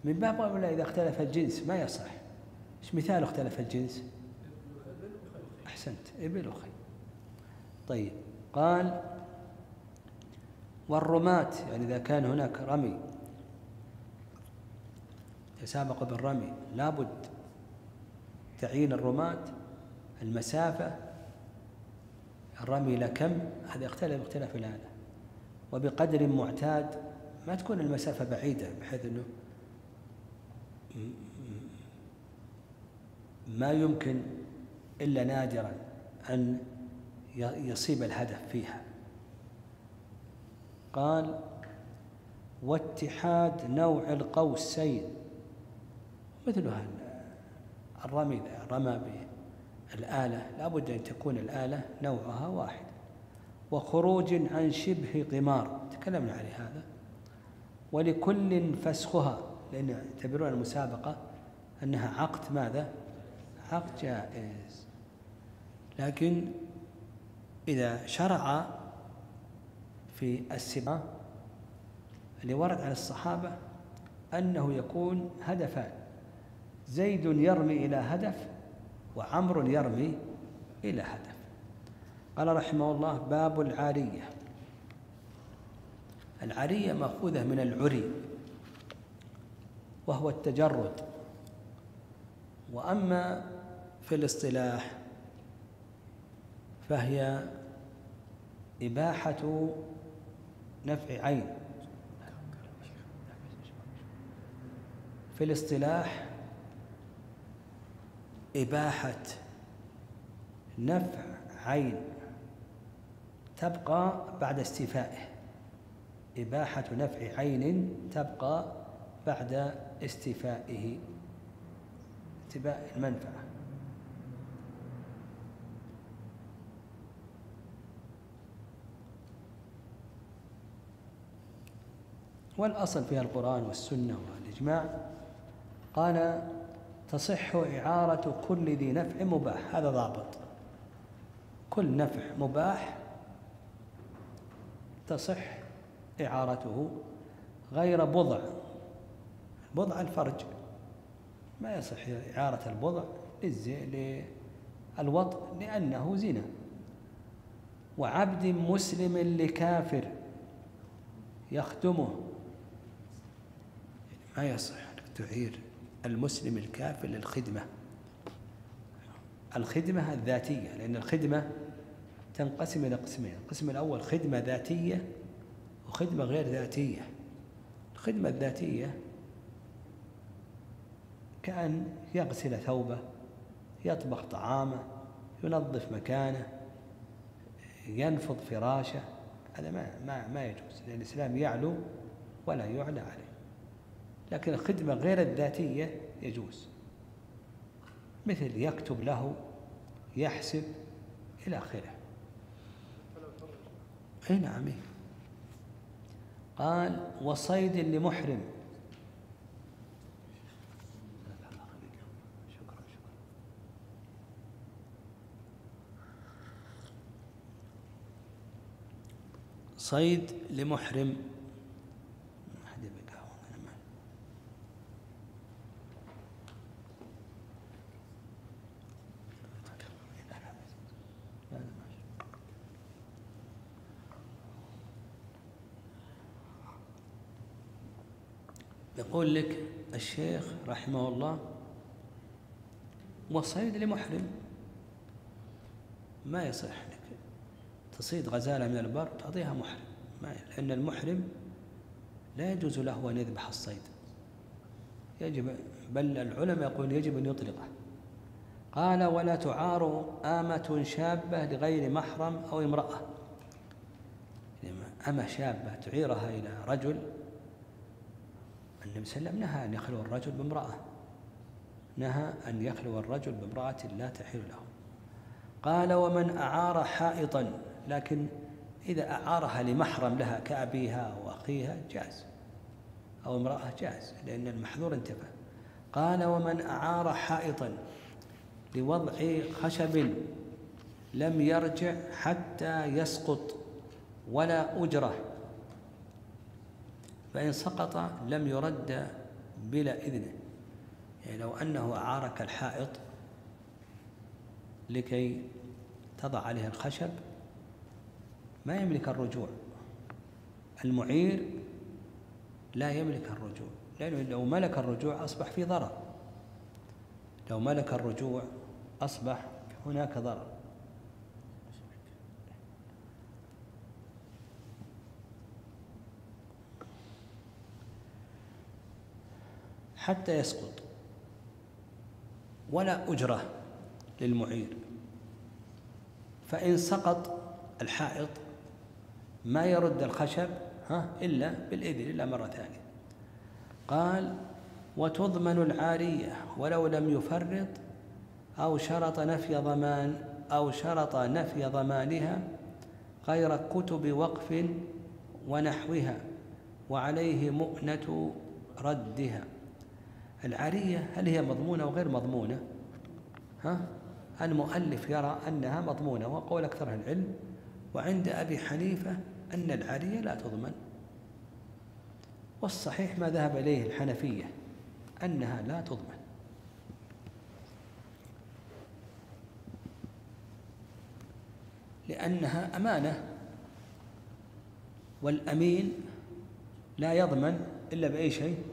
[SPEAKER 2] من باب أولى إذا اختلف الجنس ما يصح. إيش مثال اختلف الجنس؟ أحسنت، إبل وخيل. طيب، قال: والرماة، يعني إذا كان هناك رمي يتسابق بالرمي لابد تعيين الرماة، المسافة، الرمي لكم، هذا يختلف اختلاف الآلة، وبقدر معتاد، ما تكون المسافة بعيدة بحيث أنه ما يمكن إلا نادرا أن يصيب الهدف فيها. قال: واتحاد نوع القوسين، مثل الرمي إذا رمى بالآلة لا بد أن تكون الآلة نوعها واحد، وخروج عن شبه قمار، تكلمنا عليه هذا، ولكل فسخها، لأن يعتبرون المسابقة أنها عقد ماذا؟ عقد جائز، لكن إذا شرع في السباق اللي ورد عن الصحابة أنه يكون هدفان: زيد يرمي إلى هدف وعمر يرمي إلى هدف. قال رحمه الله: باب العارية. العارية مأخوذة من العري وهو التجرد، وأما في الاصطلاح فهي إباحة نفع عين. في الاصطلاح إباحة نفع عين تبقى بعد استيفائه، إباحة نفع عين تبقى بعد استيفائه، استيفاء المنفعة. والأصل فيها القرآن والسنة والإجماع. قال: تصح إعارة كل ذي نفع مباح. هذا ضابط: كل نفع مباح تصح إعارته، غير بضع. بضع الفرج ما يصح إعارة البضع للوطء لأنه زنا. وعبد مسلم لكافر يخدمه، ما يصح تعير المسلم الكافر للخدمة. الخدمة الذاتية، لأن الخدمة تنقسم إلى قسمين: القسم الأول خدمة ذاتية وخدمة غير ذاتية. الخدمة الذاتية كأن يغسل ثوبه، يطبخ طعامه، ينظف مكانه، ينفض فراشه. هذا ما يجوز، لأن الإسلام يعلو ولا يعلى عليه. لكن الخدمة غير الذاتية يجوز، مثل يكتب له، يحسب، إلى آخره. أي نعم. قال: وصيد لمحرم. صيد لمحرم. يقول لك الشيخ رحمه الله: وصيد لمحرم. ما يصح لك تصيد غزالة من البر تعطيها محرم، لأن المحرم لا يجوز له أن يذبح الصيد، يجب، بل العلماء يقول يجب أن يطلقه. قال: ولا تعار آمة شابة لغير محرم أو امرأة. أمة شابة تعيرها إلى رجل، النبي صلى الله عليه وسلم نهى أن يخلو الرجل بامرأة، نهى أن يخلو الرجل بامرأة لا تحل له. قال: ومن أعار حائطا. لكن إذا أعارها لمحرم لها كأبيها أو أخيها جاز، أو امرأة جاز، لأن المحظور انتفى. قال: ومن أعار حائطا لوضع خشب لم يرجع حتى يسقط ولا أجرة، فإن سقط لم يرد بلا إذنه. يعني لو أنه أعارك الحائط لكي تضع عليها الخشب ما يملك الرجوع، المعير لا يملك الرجوع، لأنه لو ملك الرجوع أصبح في ضرر، لو ملك الرجوع أصبح هناك ضرر. حتى يسقط ولا أجرة للمعير. فإن سقط الحائط ما يرد الخشب إلا بالإذن، إلا مرة ثانية. قال: وتضمن العارية ولو لم يفرط أو شرط نفي ضمانها غير كتب وقف ونحوها، وعليه مؤنة ردها. العارية هل هي مضمونة وغير مضمونة؟ المؤلف يرى أنها مضمونة، وقول أكثر العلم. وعند أبي حنيفة أن العارية لا تضمن، والصحيح ما ذهب إليه الحنفية أنها لا تضمن، لأنها أمانة، والأمين لا يضمن إلا بأي شيء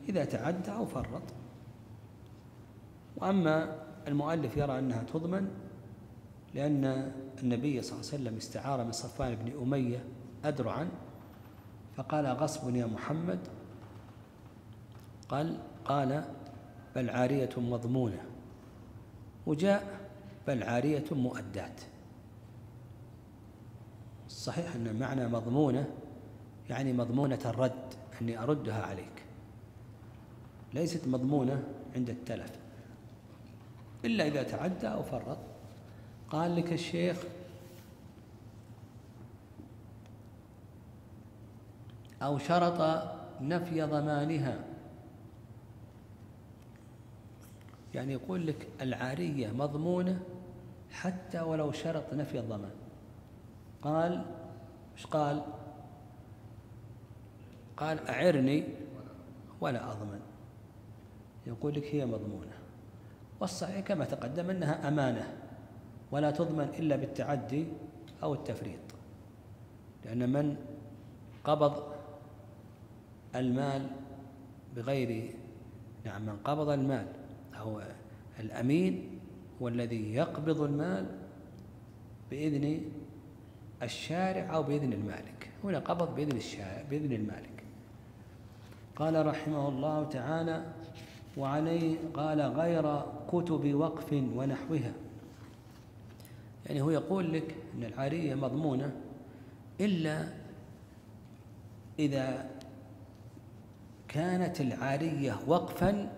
[SPEAKER 2] إذا تعدى أو فرط. وأما المؤلف يرى أنها تضمن لأن النبي صلى الله عليه وسلم استعار من صفوان بن أمية أدرعا فقال: غصب يا محمد؟ قال: بل عارية مضمونة. وجاء: بل عارية مؤداة. الصحيح أن معنى مضمونة يعني مضمونة الرد، أني أردها عليك، ليست مضمونة عند التلف إلا إذا تعدى أو فرط. قال لك الشيخ: أو شرط نفي ضمانها، يعني يقول لك العارية مضمونة حتى ولو شرط نفي الضمان. قال: إيش قال؟ قال: أعرني ولا أضمن. يقول لك هي مضمونة، والصحيح كما تقدم أنها أمانة ولا تضمن إلا بالتعدي أو التفريط، لأن من قبض المال بغير من قبض المال أو الأمين هو الذي يقبض المال بإذن الشارع أو بإذن المالك. هنا قبض بإذن الشارع بإذن المالك. قال رحمه الله تعالى: وعليه قال: غير كتب وقف ونحوها. يعني هو يقول لك أن العارية مضمونة إلا إذا كانت العارية وقفا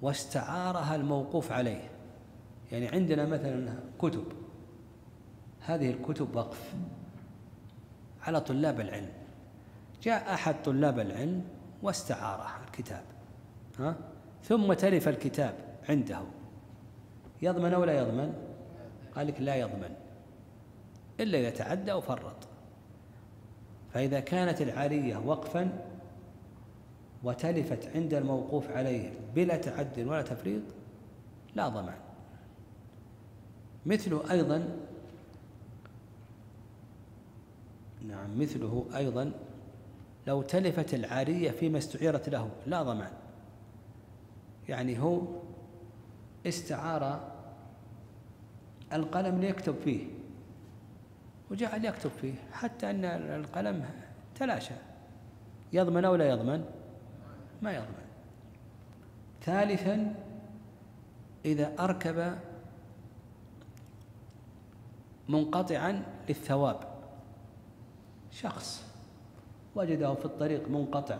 [SPEAKER 2] واستعارها الموقوف عليه. يعني عندنا مثلا كتب، هذه الكتب وقف على طلاب العلم، جاء أحد طلاب العلم واستعارها الكتاب، ثم تلف الكتاب عنده، يضمن أو لا يضمن؟ قال لك لا يضمن إلا إذا تعدى أو فرط. فإذا كانت العارية وقفا وتلفت عند الموقوف عليه بلا تعد ولا تفريط لا ضمان. مثله أيضا لو تلفت العارية فيما استعيرت له لا ضمان. يعني هو استعار القلم ليكتب فيه وجعل يكتب فيه حتى أن القلم تلاشى، يضمن أو لا يضمن؟ ما يضمن. ثالثا إذا أركب منقطعا للثواب، شخص وجده في الطريق منقطع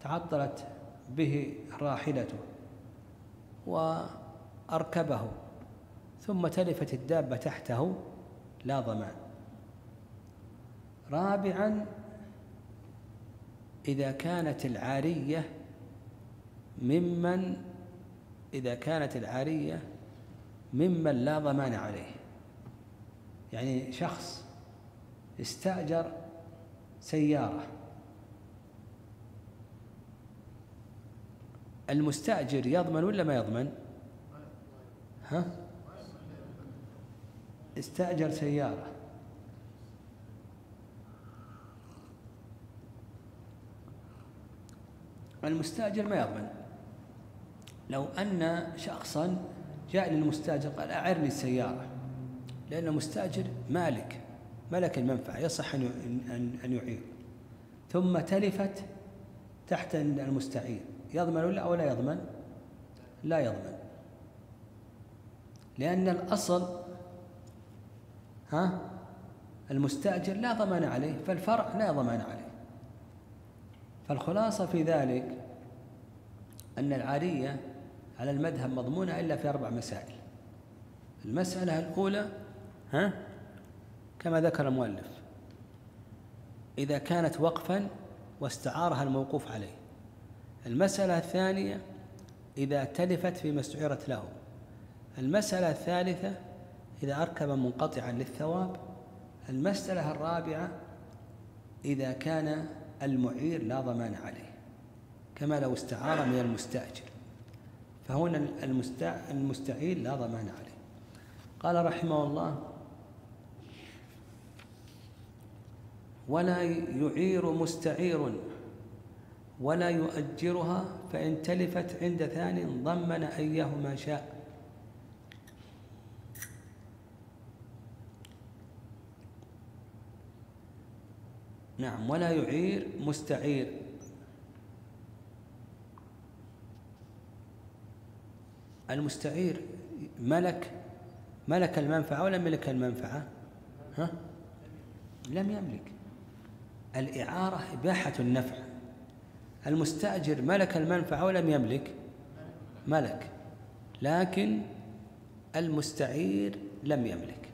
[SPEAKER 2] تعطلت به راحلته وأركبه ثم تلفت الدابة تحته لا ضمان. رابعا إذا كانت العارية ممن لا ضمان عليه. يعني شخص استأجر سيارة، المستأجر يضمن ولا ما يضمن؟ استأجر سيارة المستأجر ما يضمن. لو أن شخصا جاء للمستأجر قال: أعرني السيارة، لأن المستأجر ملك المنفعة يصح أن يعير، ثم تلفت تحت المستعير، يضمن ولا لا يضمن؟ لا يضمن، لأن الأصل المستأجر لا ضمان عليه، فالفرع لا ضمان عليه. فالخلاصة في ذلك أن العارية على المذهب مضمونة إلا في 4 مسائل. المسألة الأولى كما ذكر المؤلف: إذا كانت وقفا واستعارها الموقوف عليه. المسألة الثانية: إذا تلفت فيما استعيرت له. المسألة الثالثة إذا أركب منقطعا للثواب. المسألة الرابعة إذا كان المعير لا ضمان عليه، كما لو استعار من المستأجر، فهنا المستعير لا ضمان عليه. قال رحمه الله: ولا يعير مستعير ولا يؤجرها، فإن تلفت عند ثان ضمن أيهما شاء. نعم، ولا يعير مستعير. المستعير ملك المنفعة ولا ملك المنفعة؟ لم يملك. الإعارة إباحة النفع. المستأجر ملك المنفعة ولم يملك، ملك، لكن المستعير لم يملك.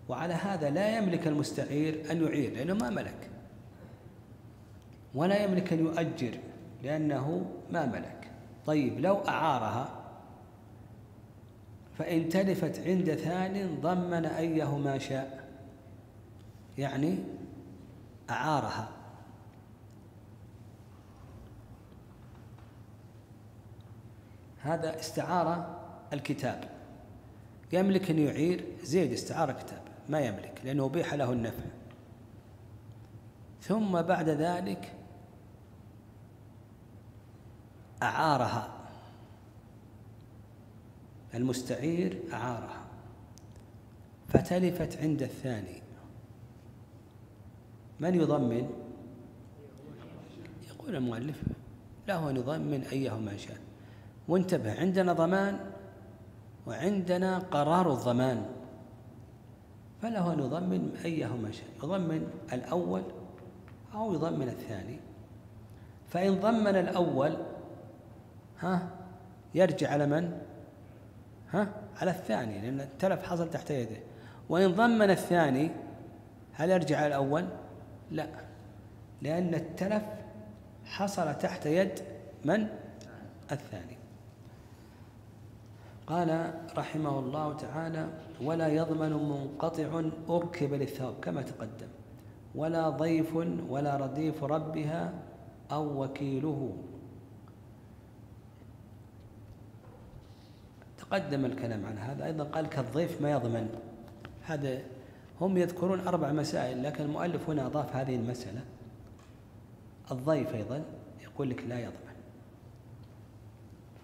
[SPEAKER 2] وعلى هذا لا يملك المستعير أن يعير لأنه ما ملك، ولا يملك أن يؤجر لأنه ما ملك. طيب، لو أعارها فإن تلفت عند ثان ضمن أيهما شاء، يعني أعارها هذا استعار الكتاب، يملك أن يعير. زيد استعار كتاب ما يملك لأنه أبيح له النفع، ثم بعد ذلك أعارها، المستعير أعارها فتلفت عند الثاني، من يضمن؟ يقول المؤلف له أن يضمن أيهما شاء. وانتبه، عندنا ضمان وعندنا قرار الضمان، فله أن يضمن أيهما شاء، يضمن الأول أو يضمن الثاني. فإن ضمن الأول يرجع على من؟ على الثاني، لأن التلف حصل تحت يده. وإن ضمن الثاني هل يرجع على الأول؟ لا، لأن التلف حصل تحت يد من؟ الثاني. قال رحمه الله تعالى: ولا يضمن منقطع أركب للثواب، كما تقدم، ولا ضيف ولا رديف ربها أو وكيله. تقدم الكلام عن هذا أيضا، قال كالضيف ما يضمن. هذا هم يذكرون 4 مسائل، لكن المؤلف هنا أضاف هذه المسألة. الضيف أيضا يقول لك لا يضمن.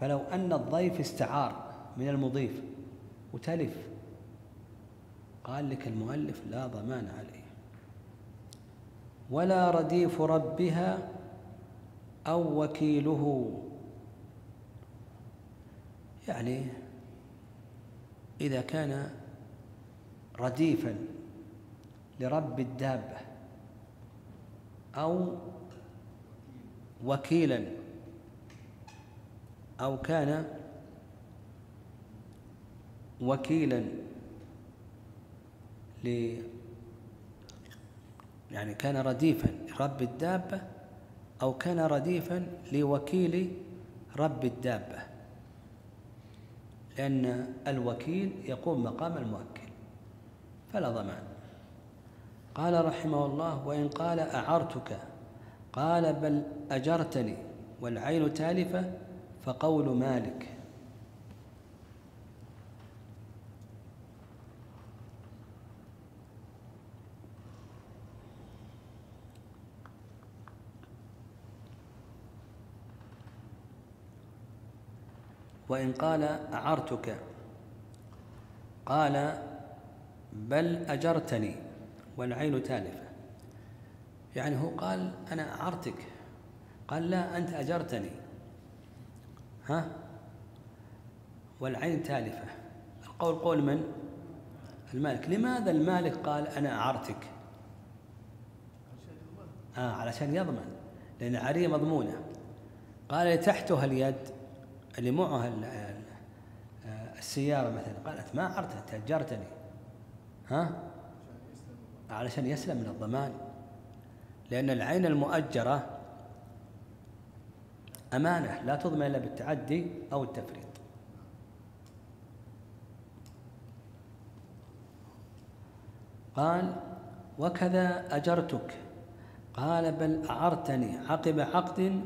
[SPEAKER 2] فلو أن الضيف استعار من المضيف وتلف، قال لك المؤلف لا ضمان عليه. ولا رديف ربها أو وكيله، يعني إذا كان رديفا لرب الدابة أو وكيلا، أو كان وكيلا يعني كان رديفا لرب الدابة أو كان رديفا لوكيل رب الدابة، لأن الوكيل يقوم مقام الموكل، فلا ضمان. قال رحمه الله: وإن قال أعرتك قال بل أجرتني والعين تالفة، فقول مالك. وإن قال أعرتك قال بل أجرتني والعين تالفة، يعني هو قال أنا أعرتك، قال لا أنت أجرتني والعين تالفة. القول قول من؟ المالك. لماذا المالك قال أنا أعرتك؟ علشان يضمن، لأن عارية مضمونة. قال تحتها اليد اللي معها السيارة مثلا، قالت ما أعرتها أنت أجرتني، علشان يسلم من الضمان، لأن العين المؤجرة أمانة لا تضمن إلا بالتعدي أو التفريط. قال وكذا أجرتك، قال بل أعرتني عقب عقد،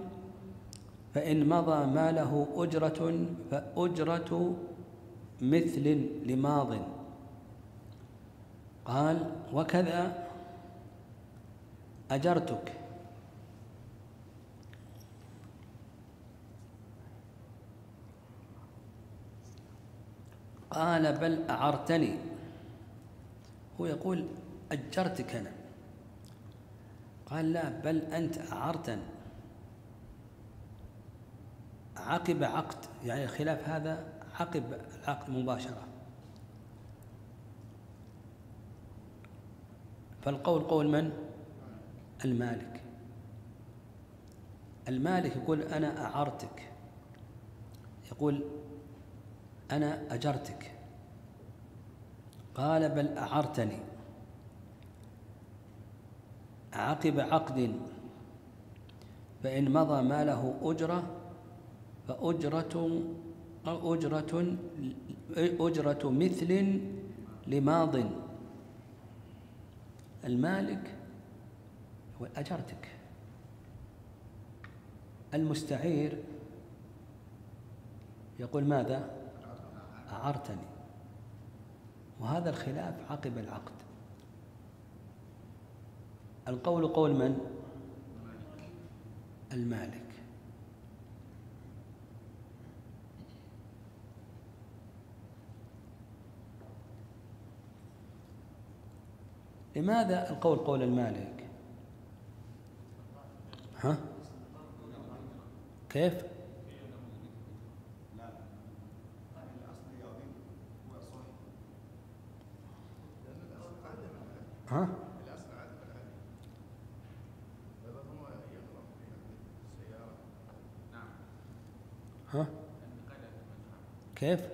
[SPEAKER 2] فإن مضى ما له أجرة فأجرة مثل لماض. قال وكذا أجرتك، قال بل أعرتني، هو يقول أجرتك أنا، قال لا بل أنت أعرتني عقب عقد، يعني الخلاف هذا عقب العقد مباشرة. فالقول قول من؟ المالك. المالك يقول أنا أعرتك، يقول أنا أجرتك، قال بل أعرتني عقب عقد، فإن مضى ما له أجرة فأجرة مثل لماض. المالك هو أجرتك، المستعير يقول ماذا؟ أعرتني، وهذا الخلاف عقب العقد. القول قول من؟ المالك. لماذا القول قول المالك؟ ها؟ كيف؟ ها؟ ها؟ كيف؟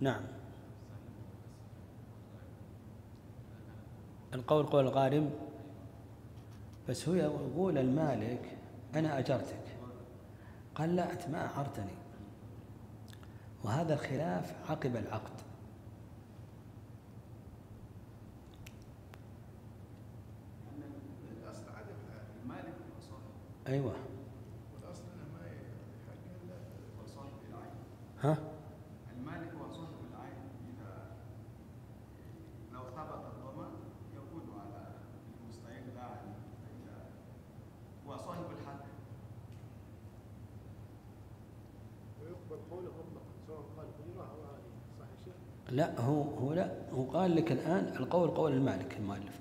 [SPEAKER 2] نعم، القول قول الغارم، بس هو يقول المالك أنا أجرتك، قال لا أنت ما أعرتني، وهذا الخلاف عقب العقد. أيوة. ها؟
[SPEAKER 3] المالك هو صاحب العين، إذا لو ثبت الضمان يكون على المستعين لاعب، هو صاحب الحق ويقبل قوله مطلقا سواء قال قيمة أو هذه، صح يا شيخ؟
[SPEAKER 2] لا هو قال لك الآن القول قول المالك المؤلف.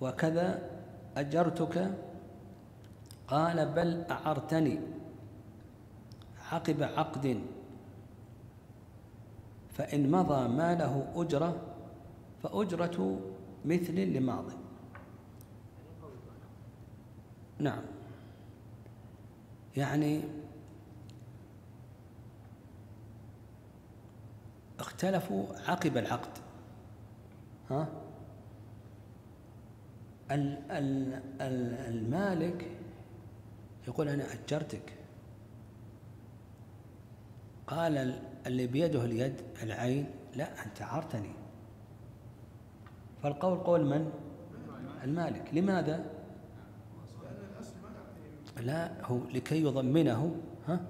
[SPEAKER 2] وكذا أجرتك، قال بل أعرتني عقب عقد، فإن مضى ما له أجرة فأجرة مثل لماض. نعم، يعني اختلفوا عقب العقد. ها؟ المالك يقول أنا أجرتك، قال اللي بيده اليد العين لا أنت أعرتني، فالقول قول من؟ المالك. لماذا؟ لا هو لكي يضمنه. ها؟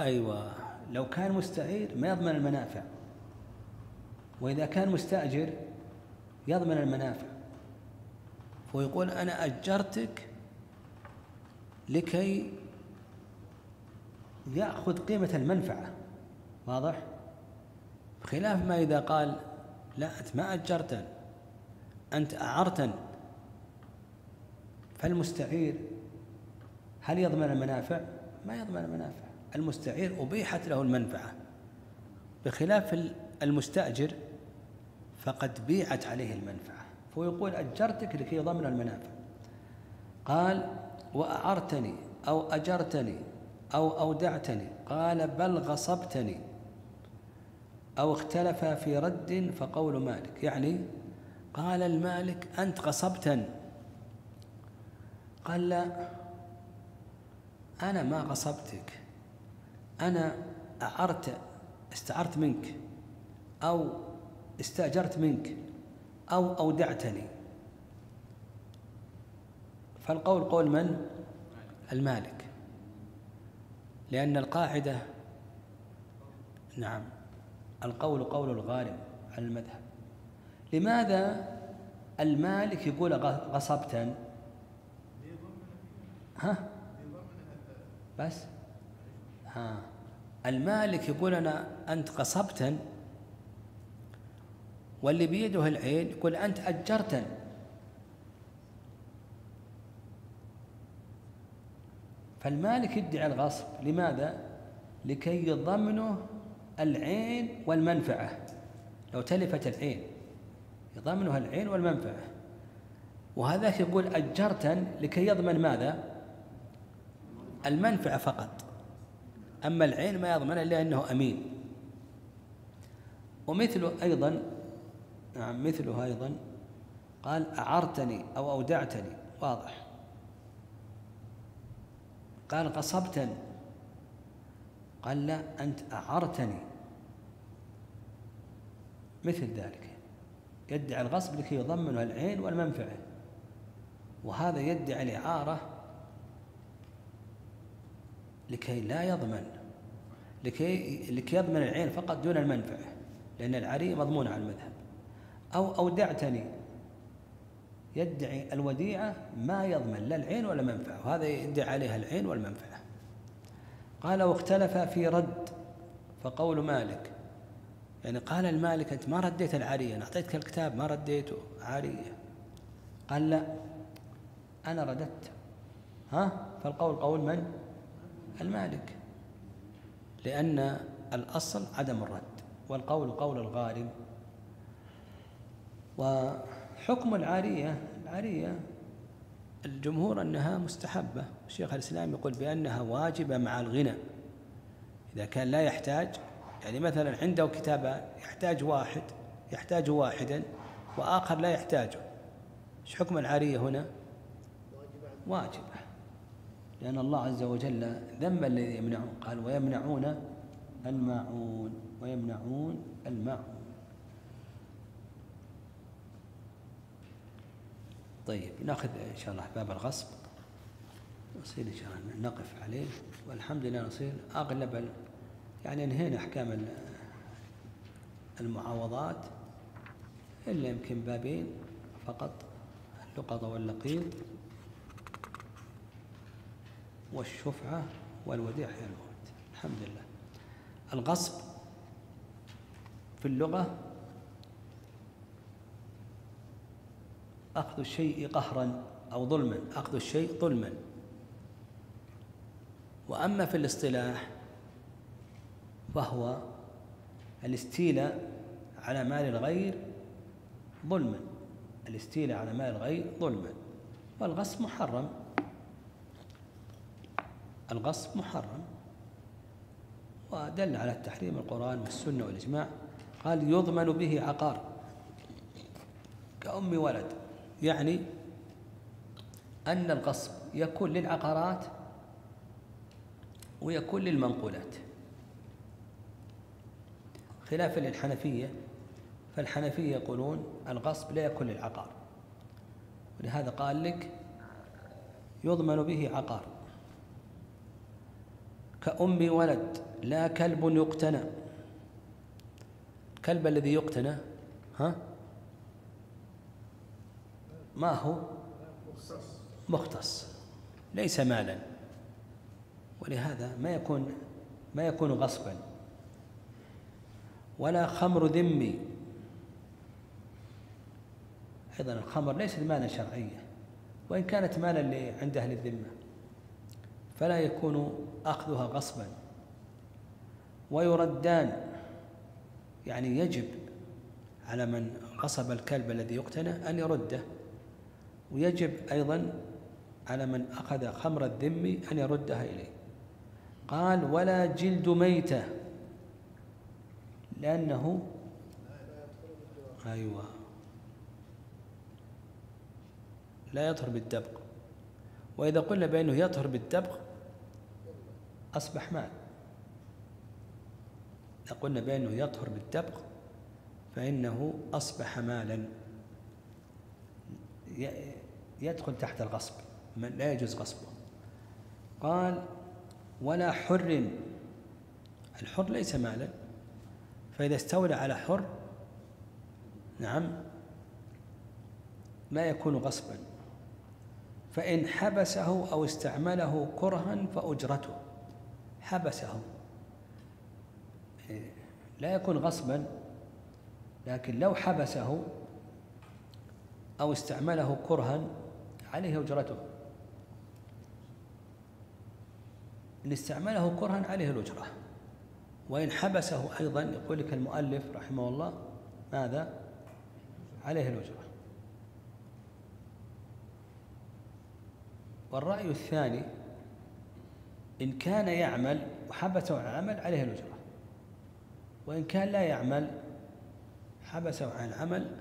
[SPEAKER 2] أيوة، لو كان مستعير ما يضمن المنافع، وإذا كان مستأجر يضمن المنافع، ويقول أنا أجرتك لكي يأخذ قيمة المنفعة. واضح؟ بخلاف ما إذا قال لا أنت ما أجرتن أنت أعرتن، فالمستعير هل يضمن المنافع؟ ما يضمن المنافع. المستعير أبيحت له المنفعة، بخلاف المستأجر فقد بيعت عليه المنفعة، فيقول أجرتك لكي يضمن المنافع. قال وأعرتني أو أجرتني أو أودعتني، قال بل غصبتني، أو اختلف في رد فقول مالك. يعني قال المالك أنت غصبتن، قال لا، أنا ما غصبتك، أنا استعرت منك أو استأجرت منك أو أودعتني. فالقول قول من؟ المالك، لأن القاعدة نعم القول قول الغالب على المذهب. لماذا المالك يقول غصبتا؟ ها بس المالك يقول أنت غصبتا، واللي بيده العين يقول أنت أجرتا. فالمالك يدعي الغصب، لماذا؟ لكي يضمنه العين والمنفعة. لو تلفت العين يضمنها العين والمنفعة، وهذاك يقول أجرتا لكي يضمن ماذا؟ المنفعة فقط، أما العين ما يضمن إلا أنه أمين. ومثله أيضا مثله أيضا قال أعرتني أو أودعتني، واضح. قال غصبتا، قال لا أنت أعرتني، مثل ذلك. يدعي الغصب لكي يضمنه العين والمنفعة، وهذا يدعي الإعارة لكي لا يضمن، لكي يضمن العين فقط دون المنفعة، لأن العارية مضمونة على المذهب. أو أودعتني، يدعي الوديعة ما يضمن لا العين ولا منفعة، وهذا يدعي عليها العين والمنفعة. قال واختلف في رد، فقول مالك يعني قال المالك أنت ما رديت العارية، أنا أعطيتك الكتاب ما رديته عارية. قال لا أنا رددت. فالقول قول من؟ المالك، لأن الأصل عدم الرد، والقول قول الغالب. وحكم العارية الجمهور أنها مستحبة، الشيخ الإسلام يقول بأنها واجبة مع الغنى. إذا كان لا يحتاج، يعني مثلا عنده كتابان يحتاج واحدا وآخر لا يحتاجه، ايش حكم العارية هنا؟ واجبة، لأن الله عز وجل ذم الذي يمنعون، قال ويمنعون الماعون. طيب ناخذ إن شاء الله باب الغصب، نصير إن شاء الله نقف عليه، والحمد لله نصير أغلب يعني انهينا أحكام المعاوضات، إلا يمكن بابين فقط، اللقطة واللقيط والشفعة والوديعة يا الموت. الحمد لله. الغصب في اللغة أخذ الشيء قهرا أو ظلما، أخذ الشيء ظلما. وأما في الاصطلاح فهو الاستيلاء على مال الغير ظلما، الاستيلاء على مال الغير ظلما. والغصب محرم، الغصب محرم، ودل على التحريم القرآن والسنة والإجماع. قال يضمن به عقار كأم ولد، يعني أن الغصب يكون للعقارات ويكون للمنقولات، خلافا للحنفية، فالحنفية يقولون الغصب لا يكون للعقار، ولهذا قال لك يضمن به عقار. كأم ولد لا كلب يقتنى، الكلب الذي يقتنى ما هو؟ مختص، ليس مالا، ولهذا ما يكون غصبا. ولا خمر ذمي، أيضا الخمر ليست مالا شرعيا، وإن كانت مالا عند أهل الذمة فلا يكون أخذها غصبا. ويردان، يعني يجب على من غصب الكلب الذي يقتنى أن يرده، ويجب أيضا على من أخذ خمر الذم أن يردها إليه. قال ولا جلد ميتة، لأنه لا يطهر بالدبق. وإذا قلنا بأنه يطهر بالدبغ أصبح مال. إذا قلنا بأنه يطهر بالدبغ فإنه أصبح مالا يدخل تحت الغصب، لا يجوز غصبه. قال ولا حر، الحر ليس مالا، فإذا استولى على حر نعم لا يكون غصبا. فإن حبسه أو استعمله كرها فأجرته، حبسه لا يكون غصبا، لكن لو حبسه أو استعمله كرها عليه أجرته. إن استعمله كرها عليه الأجرة، وإن حبسه أيضا يقول لك المؤلف رحمه الله ماذا؟ عليه الأجرة. والرأي الثاني إن كان يعمل وحبسه عن العمل عليه الأجرة، وإن كان لا يعمل حبسه عن العمل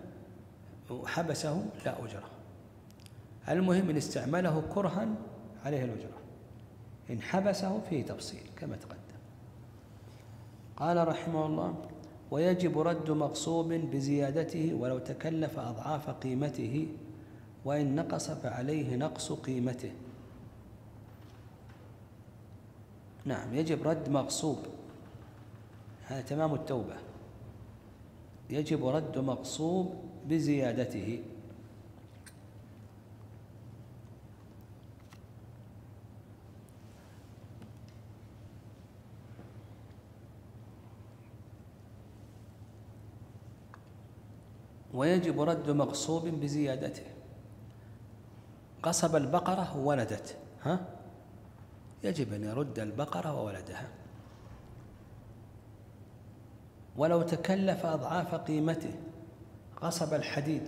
[SPEAKER 2] وحبسه لا أجرة. المهم إن استعمله كرها عليه الأجرة، إن حبسه فيه تفصيل كما تقدم. قال رحمه الله ويجب رد مغصوب بزيادته ولو تكلف أضعاف قيمته، وإن نقص فعليه نقص قيمته. نعم يجب رد مغصوب، هذا تمام التوبة، يجب رد مغصوب بزيادته. ويجب رد مغصوب بزيادته. غصب البقرة وولدت، يجب أن يرد البقرة وولدها. ولو تكلف أضعاف قيمته، غصب الحديد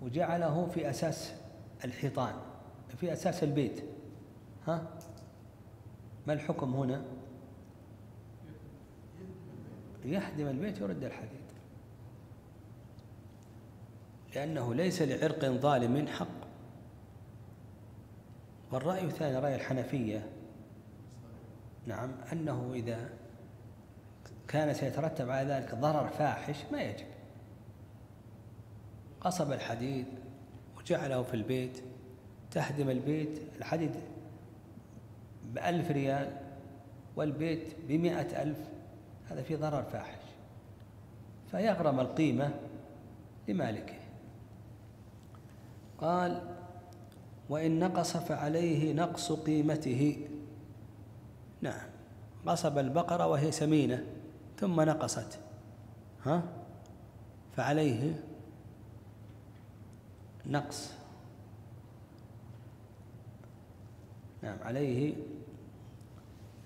[SPEAKER 2] وجعله في أساس الحيطان، في أساس البيت، ما الحكم هنا؟ يهدم البيت ويرد الحديد، لأنه ليس لعرق ظالم حق. والرأي الثاني رأي الحنفية، نعم أنه إذا كان سيترتب على ذلك ضرر فاحش ما يجب. قصب الحديد وجعله في البيت، تهدم البيت، الحديد ب1000 ريال والبيت ب100,000، هذا فيه ضرر فاحش، فيغرم القيمة لمالكه. قال وإن نقص فعليه نقص قيمته. نعم غصب البقرة وهي سمينة ثم نقصت، فعليه نقص، نعم عليه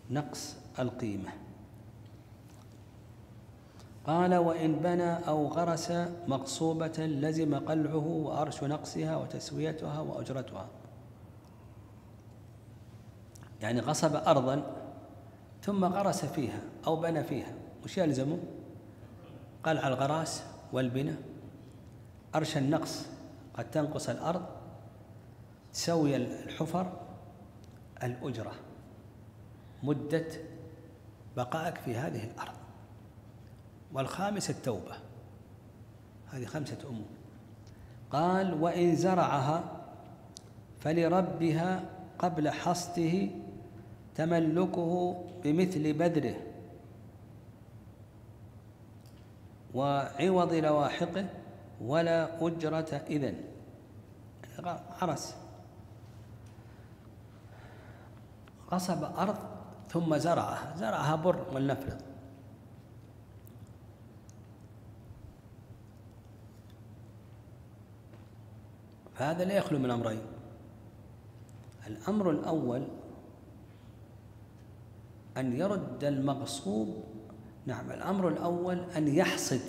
[SPEAKER 2] نقص القيمة. قال وإن بنى أو غرس مغصوبة لزم قلعه وأرش نقصها وتسويتها وأجرتها. يعني غصب أرضا ثم غرس فيها أو بنى فيها، وش يلزمه؟ قلع الغراس والبناء، أرش النقص قد تنقص الأرض، تسوي الحفر، الأجرة، مدة بقائك في هذه الأرض. والخامس التوبة، هذه 5 أمور. قال وإن زرعها فلربها قبل حصده تملكه بمثل بذره وعوض لواحقه ولا أجرة إذن. عرس غصب أرض ثم زرعها بر ولنفرض، فهذا لا يخلو من أمرين. الأمر الأول أن يرد المغصوب، نعم الأمر الأول أن يحصد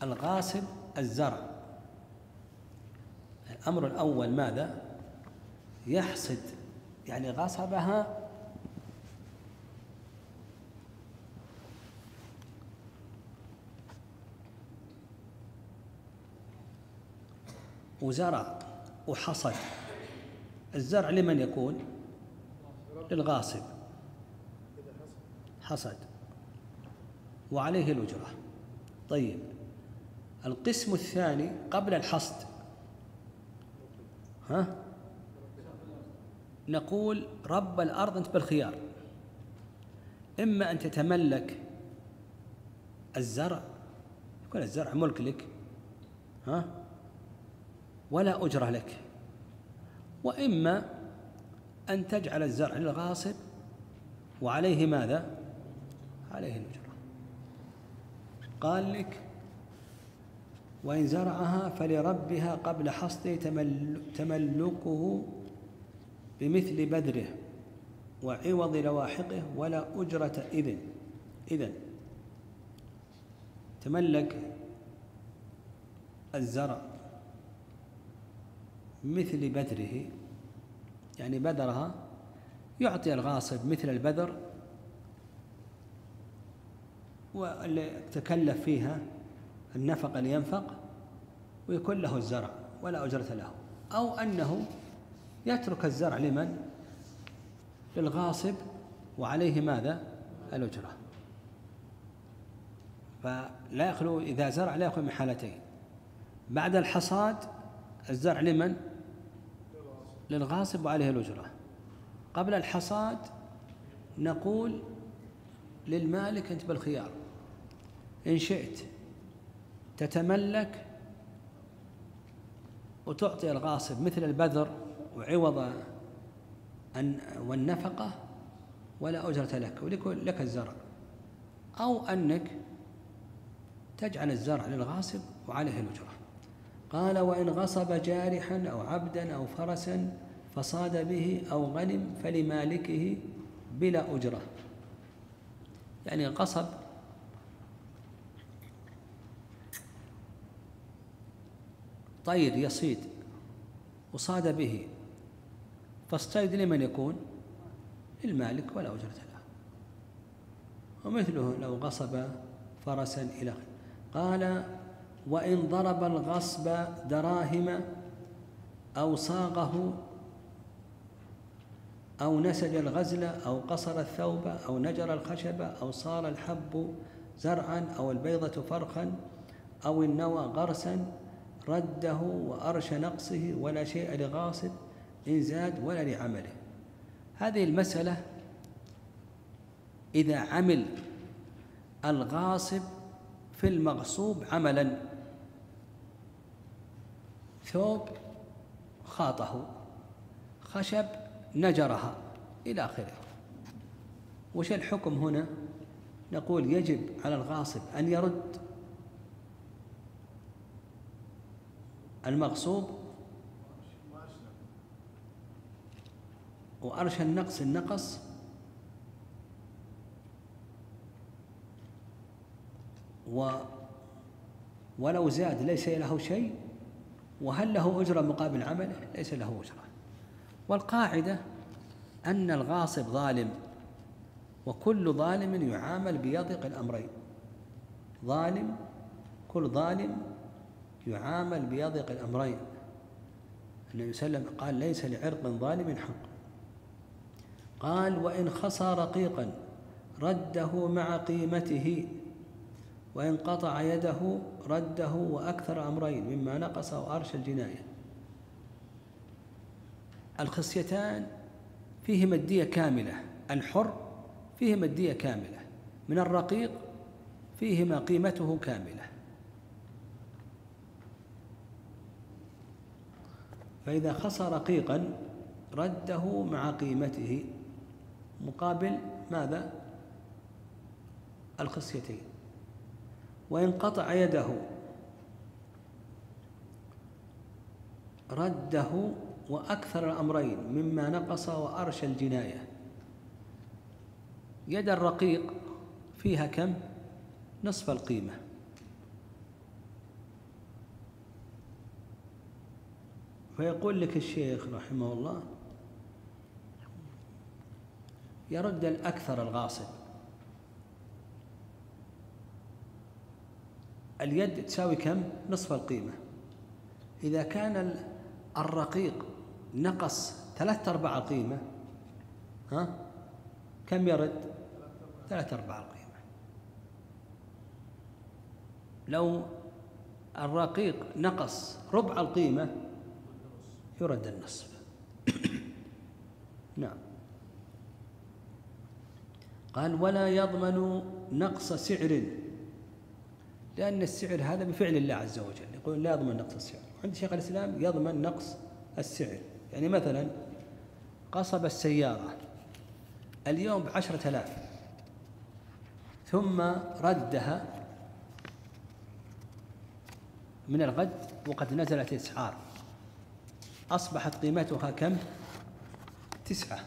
[SPEAKER 2] الغاصب الزرع. الأمر الأول ماذا؟ يحصد، يعني غصبها وزرع وحصد، الزرع لمن يكون؟ للغاصب، حصد وعليه الأجرة. طيب القسم الثاني قبل الحصد، نقول رب الأرض أنت بالخيار، إما أن تتملك الزرع، يكون الزرع ملك لك ولا أجرة لك، وإما أن تجعل الزرع للغاصب وعليه ماذا؟ عليه الأجرة. قال لك وإن زرعها فلربها قبل حصده تملكه بمثل بذره وعوض لواحقه ولا أجرة إذن تملك الزرع مثل بذره، يعني بذرها يعطي الغاصب مثل البذر واللي تكلف فيها النفق اللي ينفق ويكون له الزرع ولا أجرة له، أو أنه يترك الزرع لمن؟ للغاصب وعليه ماذا؟ الأجرة. فلا يخلو إذا زرع لا يخلو من حالتين، بعد الحصاد الزرع لمن؟ للغاصب وعليه الأجرة. قبل الحصاد نقول للمالك أنت بالخيار، إن شئت تتملك وتعطي الغاصب مثل البذر وعوض والنفقة ولا أجرة لك ولك لك الزرع، أو أنك تجعل الزرع للغاصب وعليه الأجرة. قال وإن غصب جارحا أو عبدا أو فرسا فصاد به أو غنم فلمالكه بلا أجرة، يعني غصب طير يصيد وصاد به، فالصيد لمن يكون؟ للمالك ولا أجرة له. ومثله لو غصب فرسا إلى آخره. قال وإن ضرب الغصب دراهم أو صاغه أو نسج الغزل أو قصر الثوب أو نجر الخشب أو صار الحب زرعا أو البيضة فرخا أو النوى غرسا رده وأرش نقصه ولا شيء لغاصب إن زاد ولا لعمله. هذه المسألة إذا عمل الغاصب في المغصوب عملا، ثوب خاطه، خشب نجرها إلى آخره، وش الحكم هنا؟ نقول يجب على الغاصب أن يرد المغصوب وأرش النقص ولو زاد ليس له شيء، وهل له أجرة مقابل عمله؟ ليس له أجرة. والقاعدة أن الغاصب ظالم، وكل ظالم يعامل بيضق الأمرين. كل ظالم يعامل بيضق الأمرين. النبي صلى الله عليه وسلم قال ليس لعرق ظالم حق. قال وإن خصى رقيقا رده مع قيمته، وإن قطع يده رده وأكثر أمرين مما نقص أو أرش الجناية. الخصيتان فيه مدية كاملة، الحر فيه مدية كاملة، من الرقيق فيهما قيمته كاملة. فإذا خصى رقيقا رده مع قيمته مقابل ماذا؟ الخصيتين. وإن قطع يده رده وأكثر الأمرين مما نقص وأرش الجناية. يد الرقيق فيها كم؟ نصف القيمة. فيقول لك الشيخ رحمه الله يرد الأكثر الغاصب. اليد تساوي كم؟ نصف القيمة. إذا كان الرقيق نقص 3/4 القيمة، كم يرد؟ 3/4 القيمة. لو الرقيق نقص ربع القيمة يرد النصف. نعم. قال ولا يضمن نقص سعر، لأن السعر هذا بفعل الله عز وجل، يقول لا يضمن نقص السعر. عند شيخ الإسلام يضمن نقص السعر. يعني مثلا قصب السيارة اليوم ب10,000 ثم ردها من الغد وقد نزلت الأسعار، أصبحت قيمتها كم؟ 9.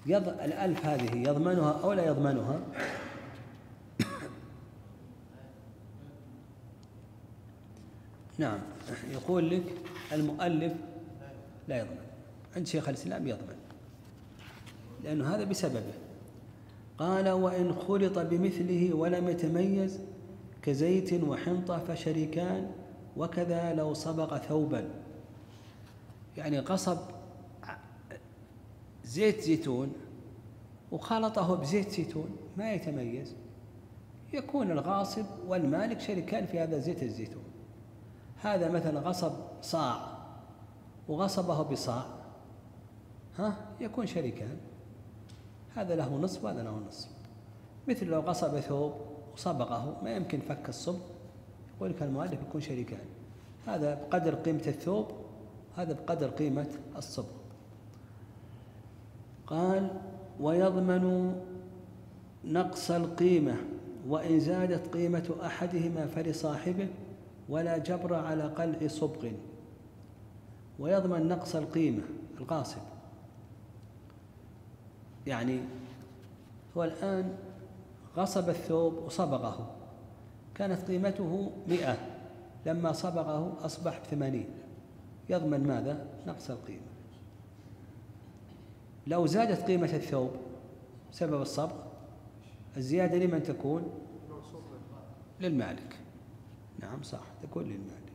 [SPEAKER 2] 1,000 هذه يضمنها أو لا يضمنها؟ نعم. يقول لك المؤلف لا يضمن، عند شيخ الإسلام يضمن، لأنه هذا بسببه. قال وإن خلط بمثله ولم يتميز كزيت وحنطة فشريكان، وكذا لو صبغ ثوبا. يعني قصب زيت زيتون وخلطه بزيت زيتون ما يتميز، يكون الغاصب والمالك شريكان في هذا زيت الزيتون. هذا مثلا غصب صاع وغصبه بصاع، يكون شريكان، هذا له نصف وهذا له نصف. مثل لو غصب ثوب وصبغه ما يمكن فك الصبغ، يقول لك المؤلف يكون شريكان، هذا بقدر قيمة الثوب هذا بقدر قيمة الصبغ. قال ويضمن نقص القيمة وإن زادت قيمة أحدهما فلصاحبه ولا جبر على قلع صبغ. ويضمن نقص القيمة الغاصب، يعني هو الآن غصب الثوب وصبغه، كانت قيمته 100، لما صبغه أصبح ب80، يضمن ماذا؟ نقص القيمة. لو زادت قيمة الثوب سبب الصبغ، الزيادة لمن تكون؟ للمالك. نعم صح، تكون للمالك.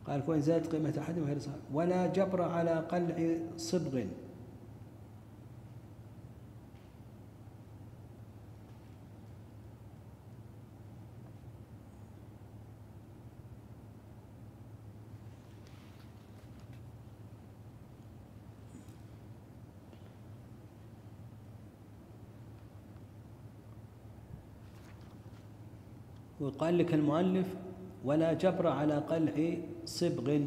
[SPEAKER 2] قال وإن زادت قيمة أحدهما غير صحيح ولا جبر على قلع صبغ. وقال لك المؤلف ولا جبر على قلع صبغ،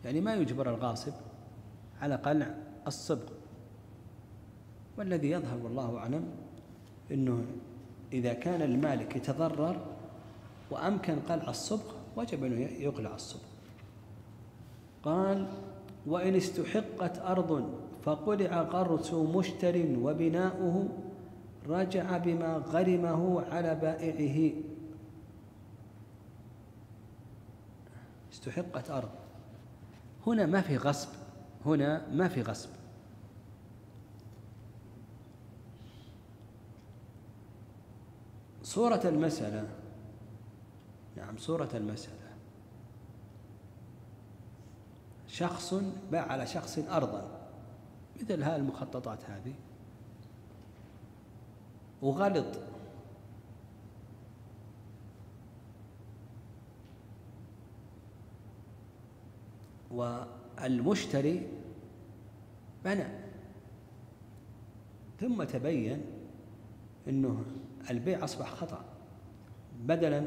[SPEAKER 2] يعني ما يجبر الغاصب على قلع الصبغ. والذي يظهر والله أعلم أنه إذا كان المالك يتضرر وأمكن قلع الصبغ وجب أنه يقلع الصبغ. قال وإن استحقت أرض فقلع قرص مشتر وبناؤه رجع بما غرمه على بائعه. استحقت أرض، هنا ما في غصب، هنا ما في غصب. صورة المسألة، نعم صورة المسألة شخص باع على شخص أرضا مثل هذه المخططات هذه وغلط، والمشتري بنى، ثم تبين أنه البيع أصبح خطأ، بدلا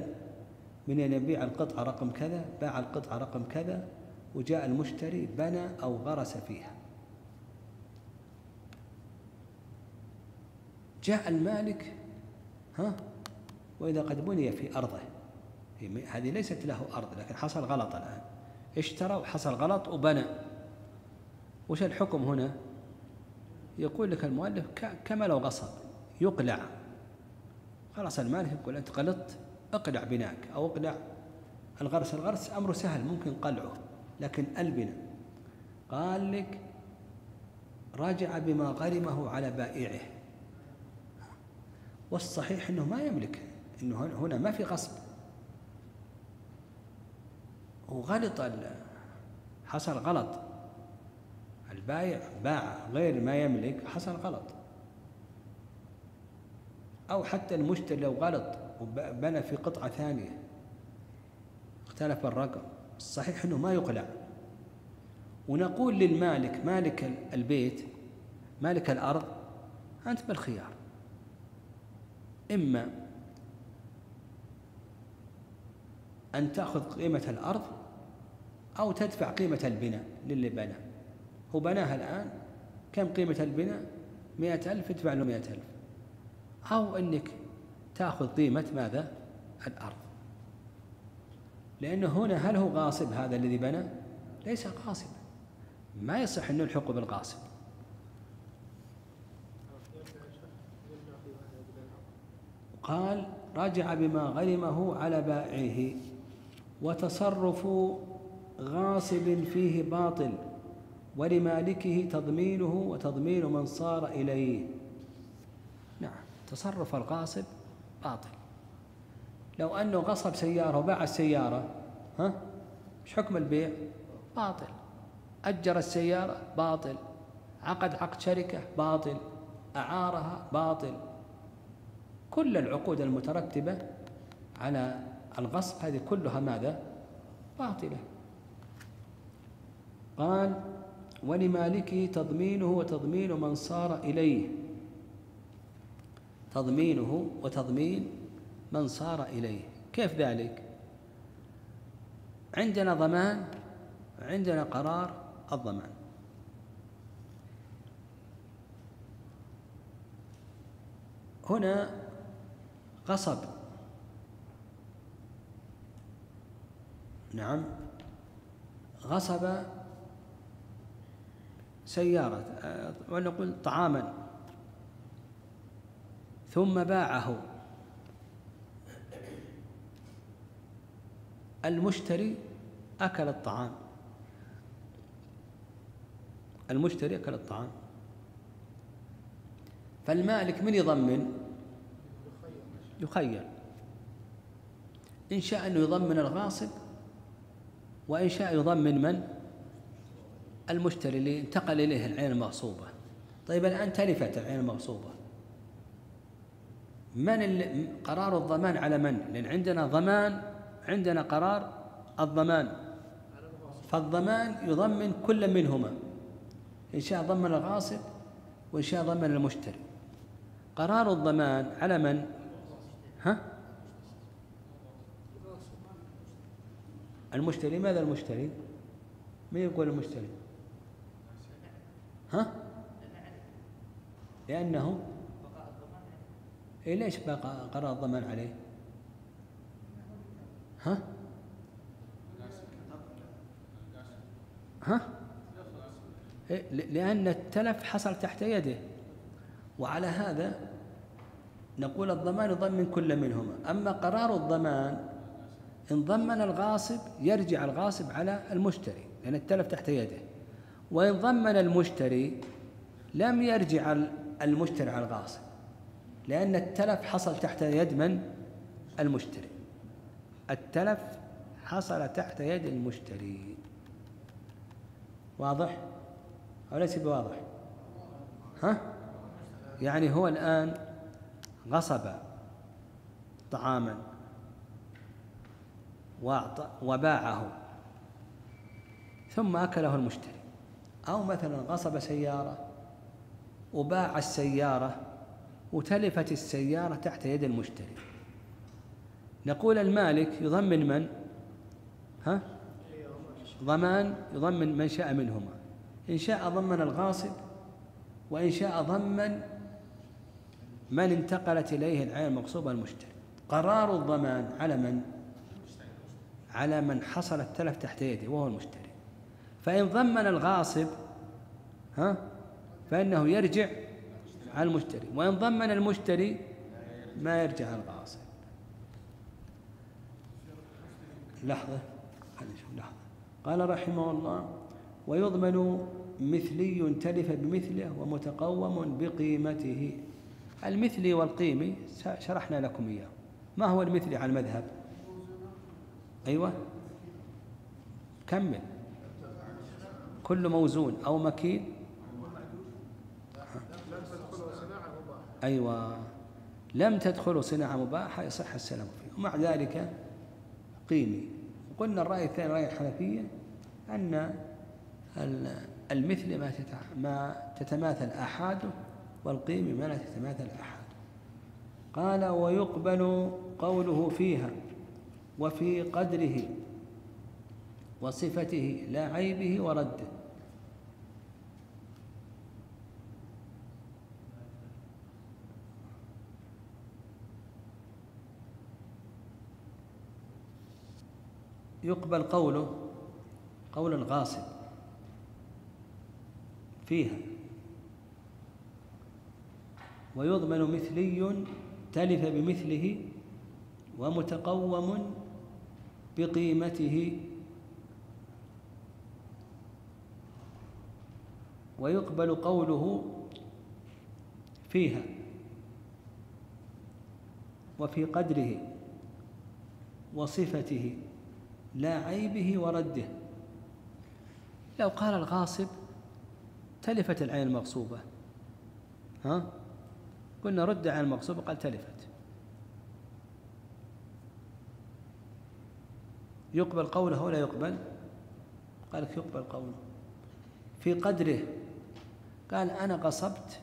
[SPEAKER 2] من أن يبيع القطعة رقم كذا باع القطعة رقم كذا، وجاء المشتري بنى أو غرس فيها. جاء المالك وإذا قد بني في أرضه، هذه ليست له أرض لكن حصل غلط الآن، اشترى وحصل غلط وبنى، وش الحكم هنا؟ يقول لك المؤلف كما لو غصب يقلع، خلاص المالك يقول أنت غلطت اقلع بناك أو اقلع الغرس. الغرس أمره سهل ممكن قلعه، لكن البناء قال لك راجع بما غرمه على بائعه. والصحيح أنه ما يملك، أنه هنا ما في غصب، وغلط حصل غلط، البايع باع غير ما يملك حصل غلط، أو حتى المشتري لو غلط وبنى في قطعة ثانية اختلف الرقم، الصحيح أنه ما يقلع، ونقول للمالك مالك البيت مالك الأرض أنت بالخيار، إما أن تأخذ قيمة الأرض أو تدفع قيمة البناء للي بنى، هو بناها الآن كم قيمة البناء؟ 100,000، ادفع له 100,000، أو أنك تأخذ قيمة ماذا؟ الأرض، لأنه هنا هل هو غاصب هذا الذي بنى؟ ليس غاصب، ما يصح أن نلحق بالغاصب. قال رجع بما غرمه على بائعه، وتصرف غاصب فيه باطل، ولمالكه تضمينه وتضمين من صار إليه. نعم، تصرف الغاصب باطل. لو أنه غصب سيارة وباع السيارة، مش حكم البيع؟ باطل. أجر السيارة باطل، عقد شركة باطل، أعارها باطل. كل العقود المترتبة على الغصب هذه كلها ماذا؟ باطلة. قال ولمالكه تضمينه وتضمين من صار إليه، تضمينه وتضمين من صار إليه. كيف ذلك؟ عندنا ضمان، عندنا قرار الضمان. هنا غصب، نعم، غصب سيارة ونقول طعاما ثم باعه، المشتري أكل الطعام، المشتري أكل الطعام، فالمالك من يضمن؟ يخير، إن شاء أنه يضمن الغاصب، وإن شاء يضمن من؟ المشتري اللي انتقل إليه العين المغصوبة. طيب الآن تلفت العين المغصوبة، من قرار الضمان على من؟ لأن عندنا ضمان، عندنا قرار الضمان، فالضمان يضمن كل منهما، إن شاء ضمن الغاصب وإن شاء ضمن المشتري. قرار الضمان على من؟ المشتري. ماذا المشتري؟ من يقول المشتري؟ لأنه ليش بقى قرار الضمان عليه؟ لأن التلف حصل تحت يده، وعلى هذا نقول الضمان يضمن كل منهما. أما قرار الضمان إن ضمن الغاصب يرجع الغاصب على المشتري لأن التلف تحت يده، وإن ضمن المشتري لم يرجع المشتري على الغاصب لأن التلف حصل تحت يد من؟ المشتري. التلف حصل تحت يد المشتري. واضح أو ليس بواضح؟ يعني هو الآن غصب طعاما وباعه ثم أكله المشتري، أو مثلا غصب سيارة وباع السيارة وتلفت السيارة تحت يد المشتري، نقول المالك يضمن من؟ ضمان يضمن من شاء منهما، إن شاء ضمن الغاصب وإن شاء ضمن من انتقلت إليه العين المغصوبة المشتري. قرار الضمان على من؟ على من حصل التلف تحت يده وهو المشتري. فإن ضمن الغاصب فإنه يرجع على المشتري، وإن ضمن المشتري ما يرجع على الغاصب. لحظة. قال رحمه الله ويضمن مثلي تلف بمثله ومتقوم بقيمته. المثلي والقيمي شرحنا لكم إياه. ما هو المثلي على المذهب؟ أيوة، كمل. كل موزون أو مكيل. أيوة، لم تدخله صناعة مباحة يصح السلام فيه، ومع ذلك قيمي. وقلنا الرأي الثاني رأي الحنفية أن المثل ما تتماثل آحاده، والقيم ما لا تتماثل آحاده. قال: ويقبل قوله فيها وفي قدره وصفته لا عيبه ورده. يقبل قوله قول الغاصب فيها، ويضمن مثلي تلف بمثله ومتقوم بقيمته. ويقبل قوله فيها وفي قدره وصفته لا عيبه ورده. لو قال الغاصب تلفت العين المغصوبة، قلنا رد عين المغصوبة، قال تلفت، يقبل قوله ولا يقبل؟ قال لك يقبل قوله. في قدره قال أنا غصبت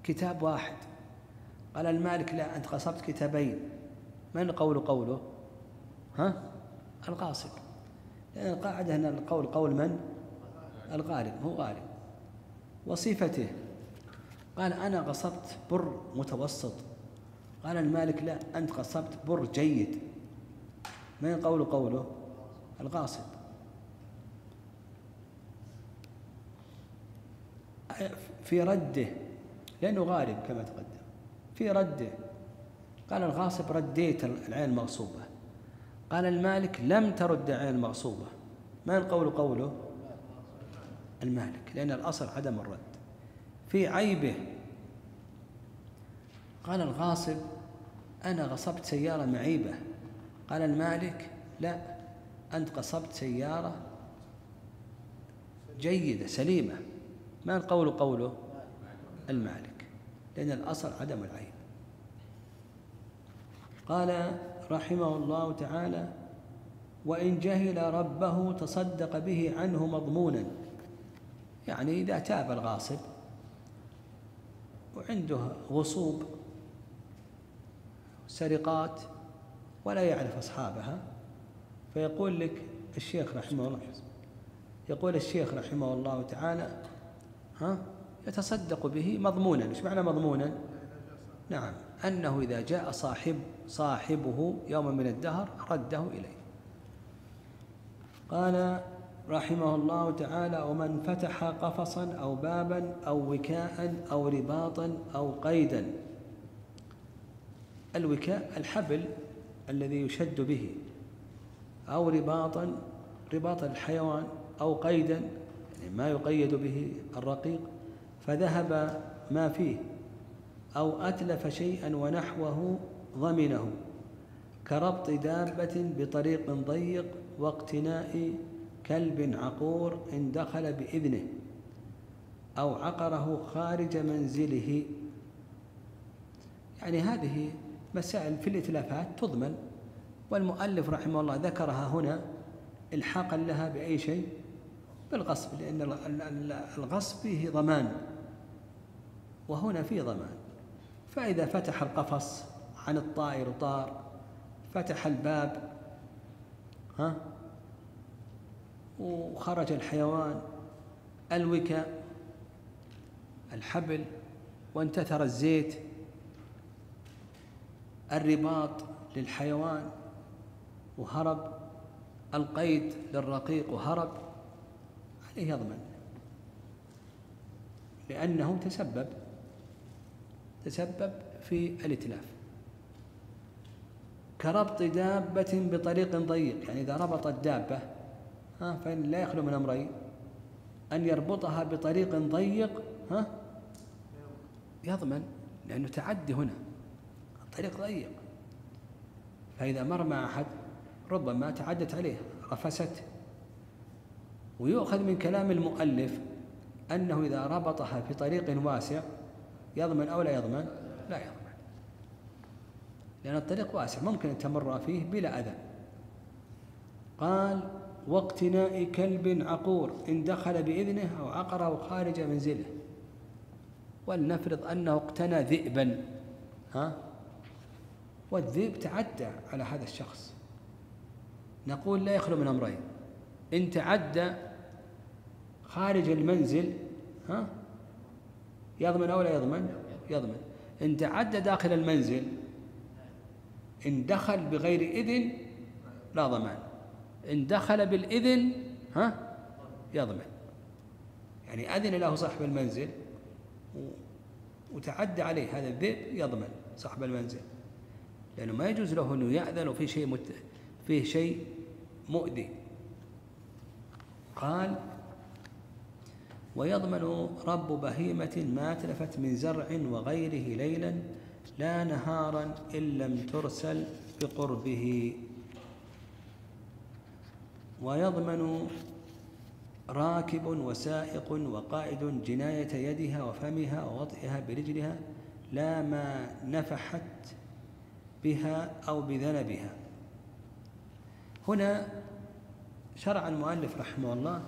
[SPEAKER 2] كتاب واحد، قال المالك لا أنت غصبت كتابين، من قوله؟ الغاصب، لأن القاعدة أن القول قول من؟ الغالب، هو غالب. وصفته قال أنا غصبت بر متوسط، قال المالك لا أنت غصبت بر جيد، من قوله؟ الغاصب. في رده، لأنه غالب كما تقدم، في رده قال الغاصب رديت العين المغصوبة، قال المالك لم ترد عين المغصوبة، من قوله؟ المالك، لأن الأصل عدم الرد. في عيبه قال الغاصب أنا غصبت سيارة معيبة، قال المالك لا أنت غصبت سيارة جيدة سليمة، من قوله؟ المالك، لأن الأصل عدم العيب. قال رحمه الله تعالى: وإن جهل ربه تصدق به عنه مضمونا. يعني إذا تاب الغاصب وعنده غصوب سرقات ولا يعرف أصحابها، فيقول لك الشيخ رحمه الله تعالى يتصدق به مضمونا. إيش معنى مضمونا؟ نعم، أنه إذا جاء صاحبه يوما من الدهر رده إليه. قال رحمه الله تعالى: ومن فتح قفصا أو بابا أو وكاء أو رباطا أو قيدا. الوكاء الحبل الذي يشد به، أو رباط الحيوان، أو قيدا يعني ما يقيد به الرقيق، فذهب ما فيه، أو أتلف شيئا ونحوه ضمنه، كربط دابة بطريق ضيق واقتناء كلب عقور إن دخل بإذنه، أو عقره خارج منزله. يعني هذه مسائل في الإتلافات تضمن، والمؤلف رحمه الله ذكرها هنا إلحاقا لها بأي شيء؟ بالغصب، لأن الغصب فيه ضمان وهنا فيه ضمان. فإذا فتح القفص عن الطائر طار، فتح الباب وخرج الحيوان، الوكاء الحبل وانتثر الزيت، الرباط للحيوان وهرب، القيد للرقيق وهرب، عليه يضمن، لأنه تسبب في الإتلاف. كربط دابة بطريق ضيق، يعني إذا ربط الدابة فإن لا يخلو من أمرين: أن يربطها بطريق ضيق يضمن، لأنه تعدي هنا، الطريق ضيق، فإذا مر مع أحد ربما تعدت عليه، رفست ويؤخذ من كلام المؤلف أنه إذا ربطها في طريق واسع يضمن أو لا يضمن؟ لا يضمن، لأن الطريق واسع ممكن أن تمر فيه بلا أذى. قال: واقتناء كلب عقور إن دخل بإذنه أو عقره خارج منزله. ولنفرض أنه اقتنى ذئبا، والذئب تعدى على هذا الشخص، نقول لا يخلو من أمرين: إن تعدى خارج المنزل يضمن أو لا يضمن؟ يضمن. إن تعدى داخل المنزل، إن دخل بغير إذن لا ضمان، إن دخل بالإذن يضمن. يعني أذن له صاحب المنزل وتعدى عليه هذا الذئب يضمن صاحب المنزل، لأنه ما يجوز له أنه يأذن فيه شيء مؤذي. قال: ويضمن رب بهيمة ما تلفت من زرع وغيره ليلا لا نهارا إن لم ترسل بقربه. ويضمن راكب وسائق وقائد جناية يدها وفمها ووطئها برجلها لا ما نفحت بها أو بذنبها. هنا شرع المؤلف رحمه الله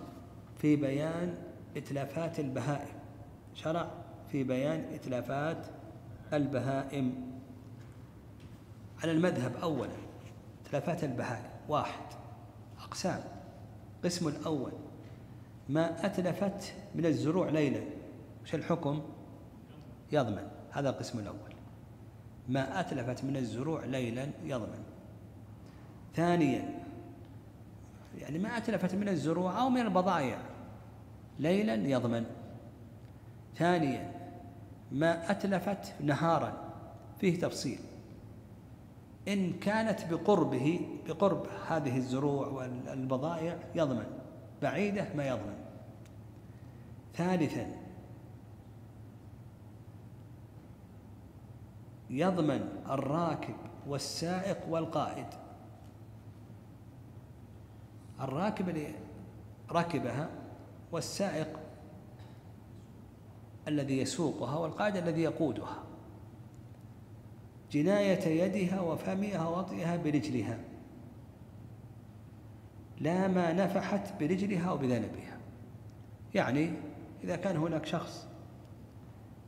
[SPEAKER 2] في بيان إتلافات البهائم، شرع في بيان إتلافات البهائم. على المذهب أولا إتلافات البهائم 1 أقسام. قسم الأول: ما أتلفت من الزروع ليلا، وش الحكم؟ يضمن. هذا القسم الأول، ما أتلفت من الزروع ليلا يضمن. ثانيا، يعني ما أتلفت من الزروع أو من البضائع ليلا يضمن. ثانيا، ما أتلفت نهارا، فيه تفصيل، إن كانت بقرب هذه الزروع والبضائع يضمن، بعيدة ما يضمن. ثالثا، يضمن الراكب والسائق والقائد. الراكب اللي ركبها، والسائق الذي يسوقها، والقائد الذي يقودها. جناية يدها وفمها ووطئها برجلها لا ما نفحت برجلها أو بذنبها. يعني إذا كان هناك شخص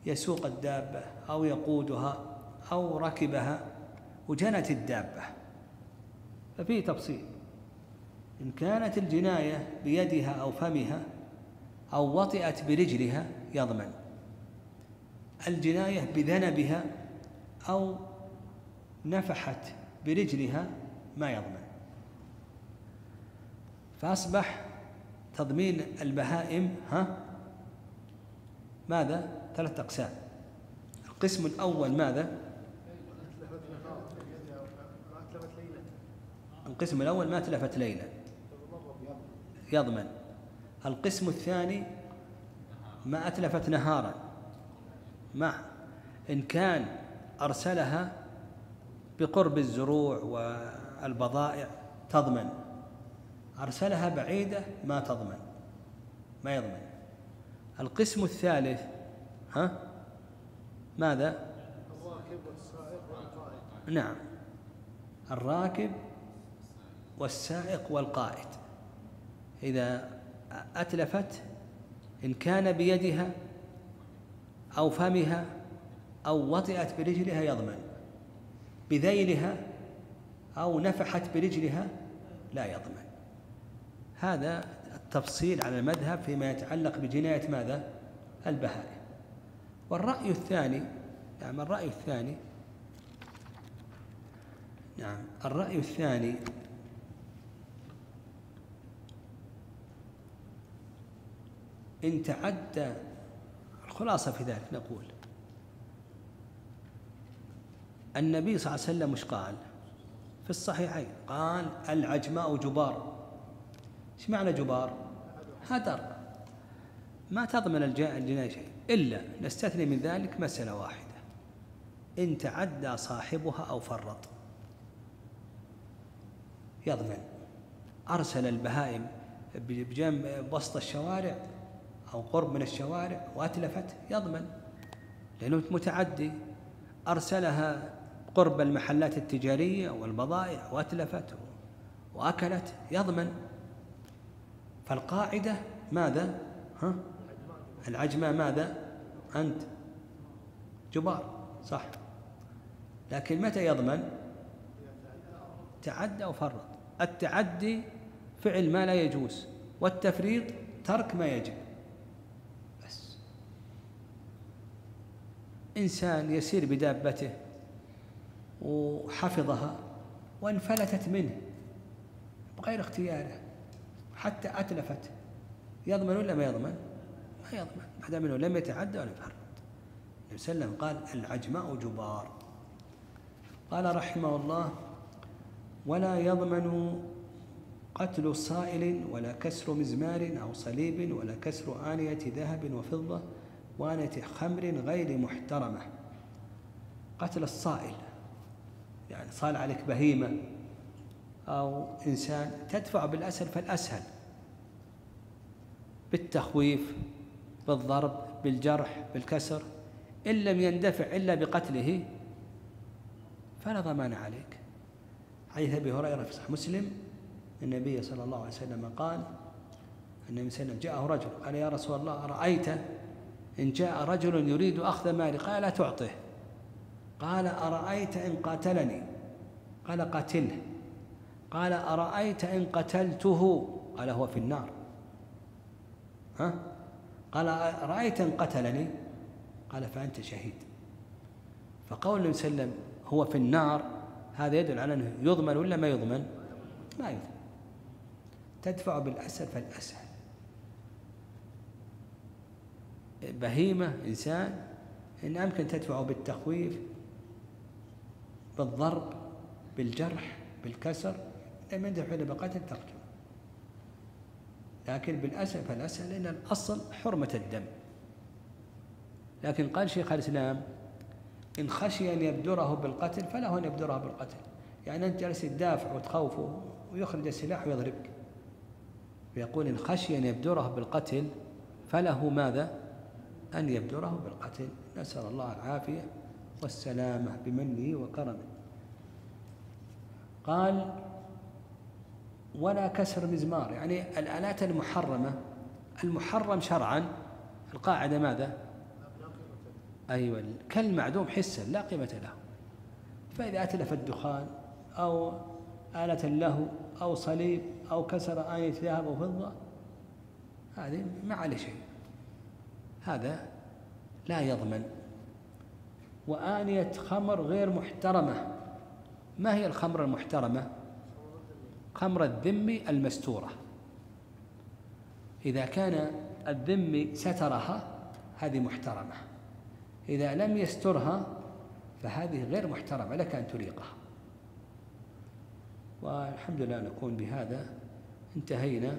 [SPEAKER 2] يسوق الدابة أو يقودها أو ركبها وجنت الدابة، ففيه تفصيل: إن كانت الجناية بيدها أو فمها أو وطئت برجلها يضمن. الجناية بذنبها أو نفحت برجلها ما يضمن. فأصبح تضمين البهائم ماذا؟ 3 أقسام. القسم الأول ماذا؟ القسم الأول ما تلفت ليلا يضمن. القسم الثاني ما أتلفت نهارا، إن كان أرسلها بقرب الزروع والبضائع تضمن، أرسلها بعيدة ما تضمن، ما يضمن. القسم الثالث ماذا؟
[SPEAKER 3] الراكب والسائق والقائد.
[SPEAKER 2] نعم، الراكب والسائق والقائد إذا أتلفت، إن كان بيدها أو فمها أو وطئت برجلها يضمن، بذيلها أو نفحت برجلها لا يضمن. هذا التفصيل على المذهب فيما يتعلق بجناية ماذا؟ البهائم. والرأي الثاني، نعم الرأي الثاني، نعم الرأي الثاني إن تعدى، الخلاصة في ذلك نقول النبي صلى الله عليه وسلم مش قال في الصحيحين؟ قال: العجماء جبار. ايش معنى جبار؟ هدر، ما تضمن الجناية شيء، إلا نستثني من ذلك مسألة واحدة: إن تعدى صاحبها أو فرط يضمن. أرسل البهائم بجنب وسط الشوارع أو قرب من الشوارع وأتلفت يضمن، لأنه متعدي. أرسلها قرب المحلات التجارية والبضائع وأتلفت وأكلت يضمن. فالقاعدة ماذا؟ العجماء ماذا؟ أنت جبار، صح. لكن متى يضمن؟ تعدى وفرط. التعدي فعل ما لا يجوز، والتفريط ترك ما يجب. بس إنسان يسير بدابته وحفظها وانفلتت منه بغير اختياره حتى أتلفت، يضمن ولا ما يضمن؟ ما يضمن، ما دام أنه لم يتعدى ولا يفرط. النبي صلى الله عليه وسلم قال العجماء جبار. قال رحمه الله: ولا يضمن قتل صائل ولا كسر مزمار أو صليب ولا كسر آنية ذهب وفضة وآنية خمر غير محترمة. قتل الصائل يعني صال عليك بهيمة أو إنسان، تدفع بالأسهل فالأسهل، بالتخويف، بالضرب، بالجرح، بالكسر. إن لم يندفع إلا بقتله فلا ضمان عليك. حديث أبي هريرة في صحيح مسلم: النبي صلى الله عليه وسلم قال: النبي صلى الله عليه وسلم جاءه رجل قال: يا رسول الله، أرأيت إن جاء رجل يريد أخذ مالي؟ قال: لا تعطه. قال: أرأيت إن قاتلني؟ قال: قاتله. قال: أرأيت إن قتلته؟ قال: هو في النار. قال: أرأيت إن قتلني؟ قال: فأنت شهيد. فقول النبي صلى الله عليه وسلم هو في النار، هذا يدل على أنه يضمن ولا ما يضمن؟ ما يضمن. تدفع بالأسهل فالأسهل. بهيمة، إنسان، إن أمكن تدفع بالتخويف، بالضرب، بالجرح، بالكسر، لم يندفع إلا بقتل تقتل. لكن بالأسهل فالأسهل، لأن الأصل حرمة الدم. لكن قال شيخ الإسلام: إن خشي أن يبدره بالقتل فله أن يبدره بالقتل. يعني أنت جالس تدافع وتخوفه ويخرج السلاح ويضربك، فيقول: إن خشي أن يبدره بالقتل فله ماذا؟ أن يبدره بالقتل. نسأل الله العافية والسلامة بمنه وكرمه. قال: ولا كسر مزمار، يعني الآلات المحرمة. المحرم شرعا القاعدة ماذا؟ أيوة، كالمعدوم حسا لا قيمة له. فإذا أتلف الدخان أو آلة له أو صليب أو كسر آنية ذهب وفضة، هذه ما عليه شيء، هذا لا يضمن. وآنية خمر غير محترمة. ما هي الخمر المحترمة؟ خمر الذم المستورة. إذا كان الذم سترها هذه محترمة، إذا لم يسترها فهذه غير محترمة، لك أن تريقها. والحمد لله نكون بهذا انتهينا،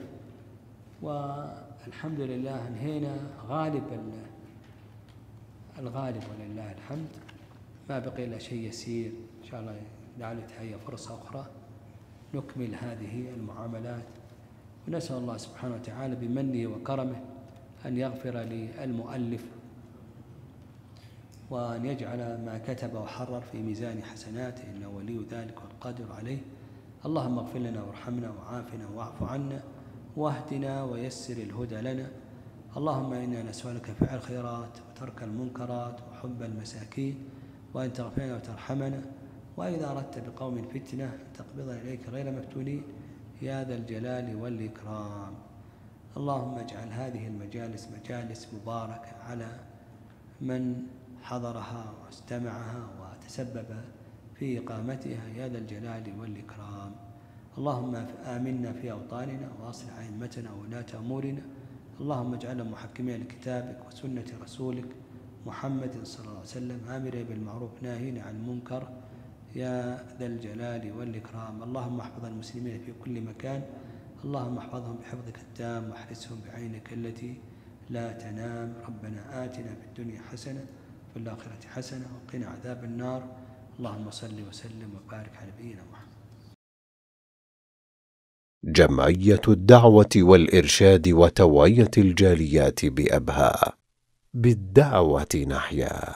[SPEAKER 2] والحمد لله انهينا الغالب ولله الحمد. ما بقي إلا شيء يسير، إن شاء الله لعل تهيأ فرصة أخرى نكمل هذه المعاملات. ونسأل الله سبحانه وتعالى بمنه وكرمه أن يغفر للمؤلف وأن يجعل ما كتب وحرر في ميزان حسناته، إنه ولي ذلك والقادر عليه. اللهم اغفر لنا وارحمنا وعافنا واعف عنا واهدنا ويسر الهدى لنا. اللهم إنا نسألك فعل الخيرات وترك المنكرات وحب المساكين، وأن تغفرنا وترحمنا، وإذا أردت بقوم فتنة تقبضنا إليك غير مفتونين يا ذا الجلال والإكرام. اللهم اجعل هذه المجالس مجالس مباركة على من حضرها واستمعها وتسبب في إقامتها يا ذا الجلال والإكرام. اللهم آمنا في أوطاننا وأصلح أئمتنا وولاة أمورنا. اللهم اجعلنا محكمين لكتابك وسنة رسولك محمد صلى الله عليه وسلم، آمرين بالمعروف ناهين عن المنكر يا ذا الجلال والإكرام. اللهم احفظ المسلمين في كل مكان، اللهم احفظهم بحفظك التام واحرسهم بعينك التي لا تنام. ربنا آتنا في الدنيا حسنة وفي الآخرة حسنة وقنا عذاب النار. اللهم صل وسلم وبارك على نبينا محمد.
[SPEAKER 4] جمعية الدعوة والإرشاد وتوعية الجاليات بأبها. بالدعوة نحيا.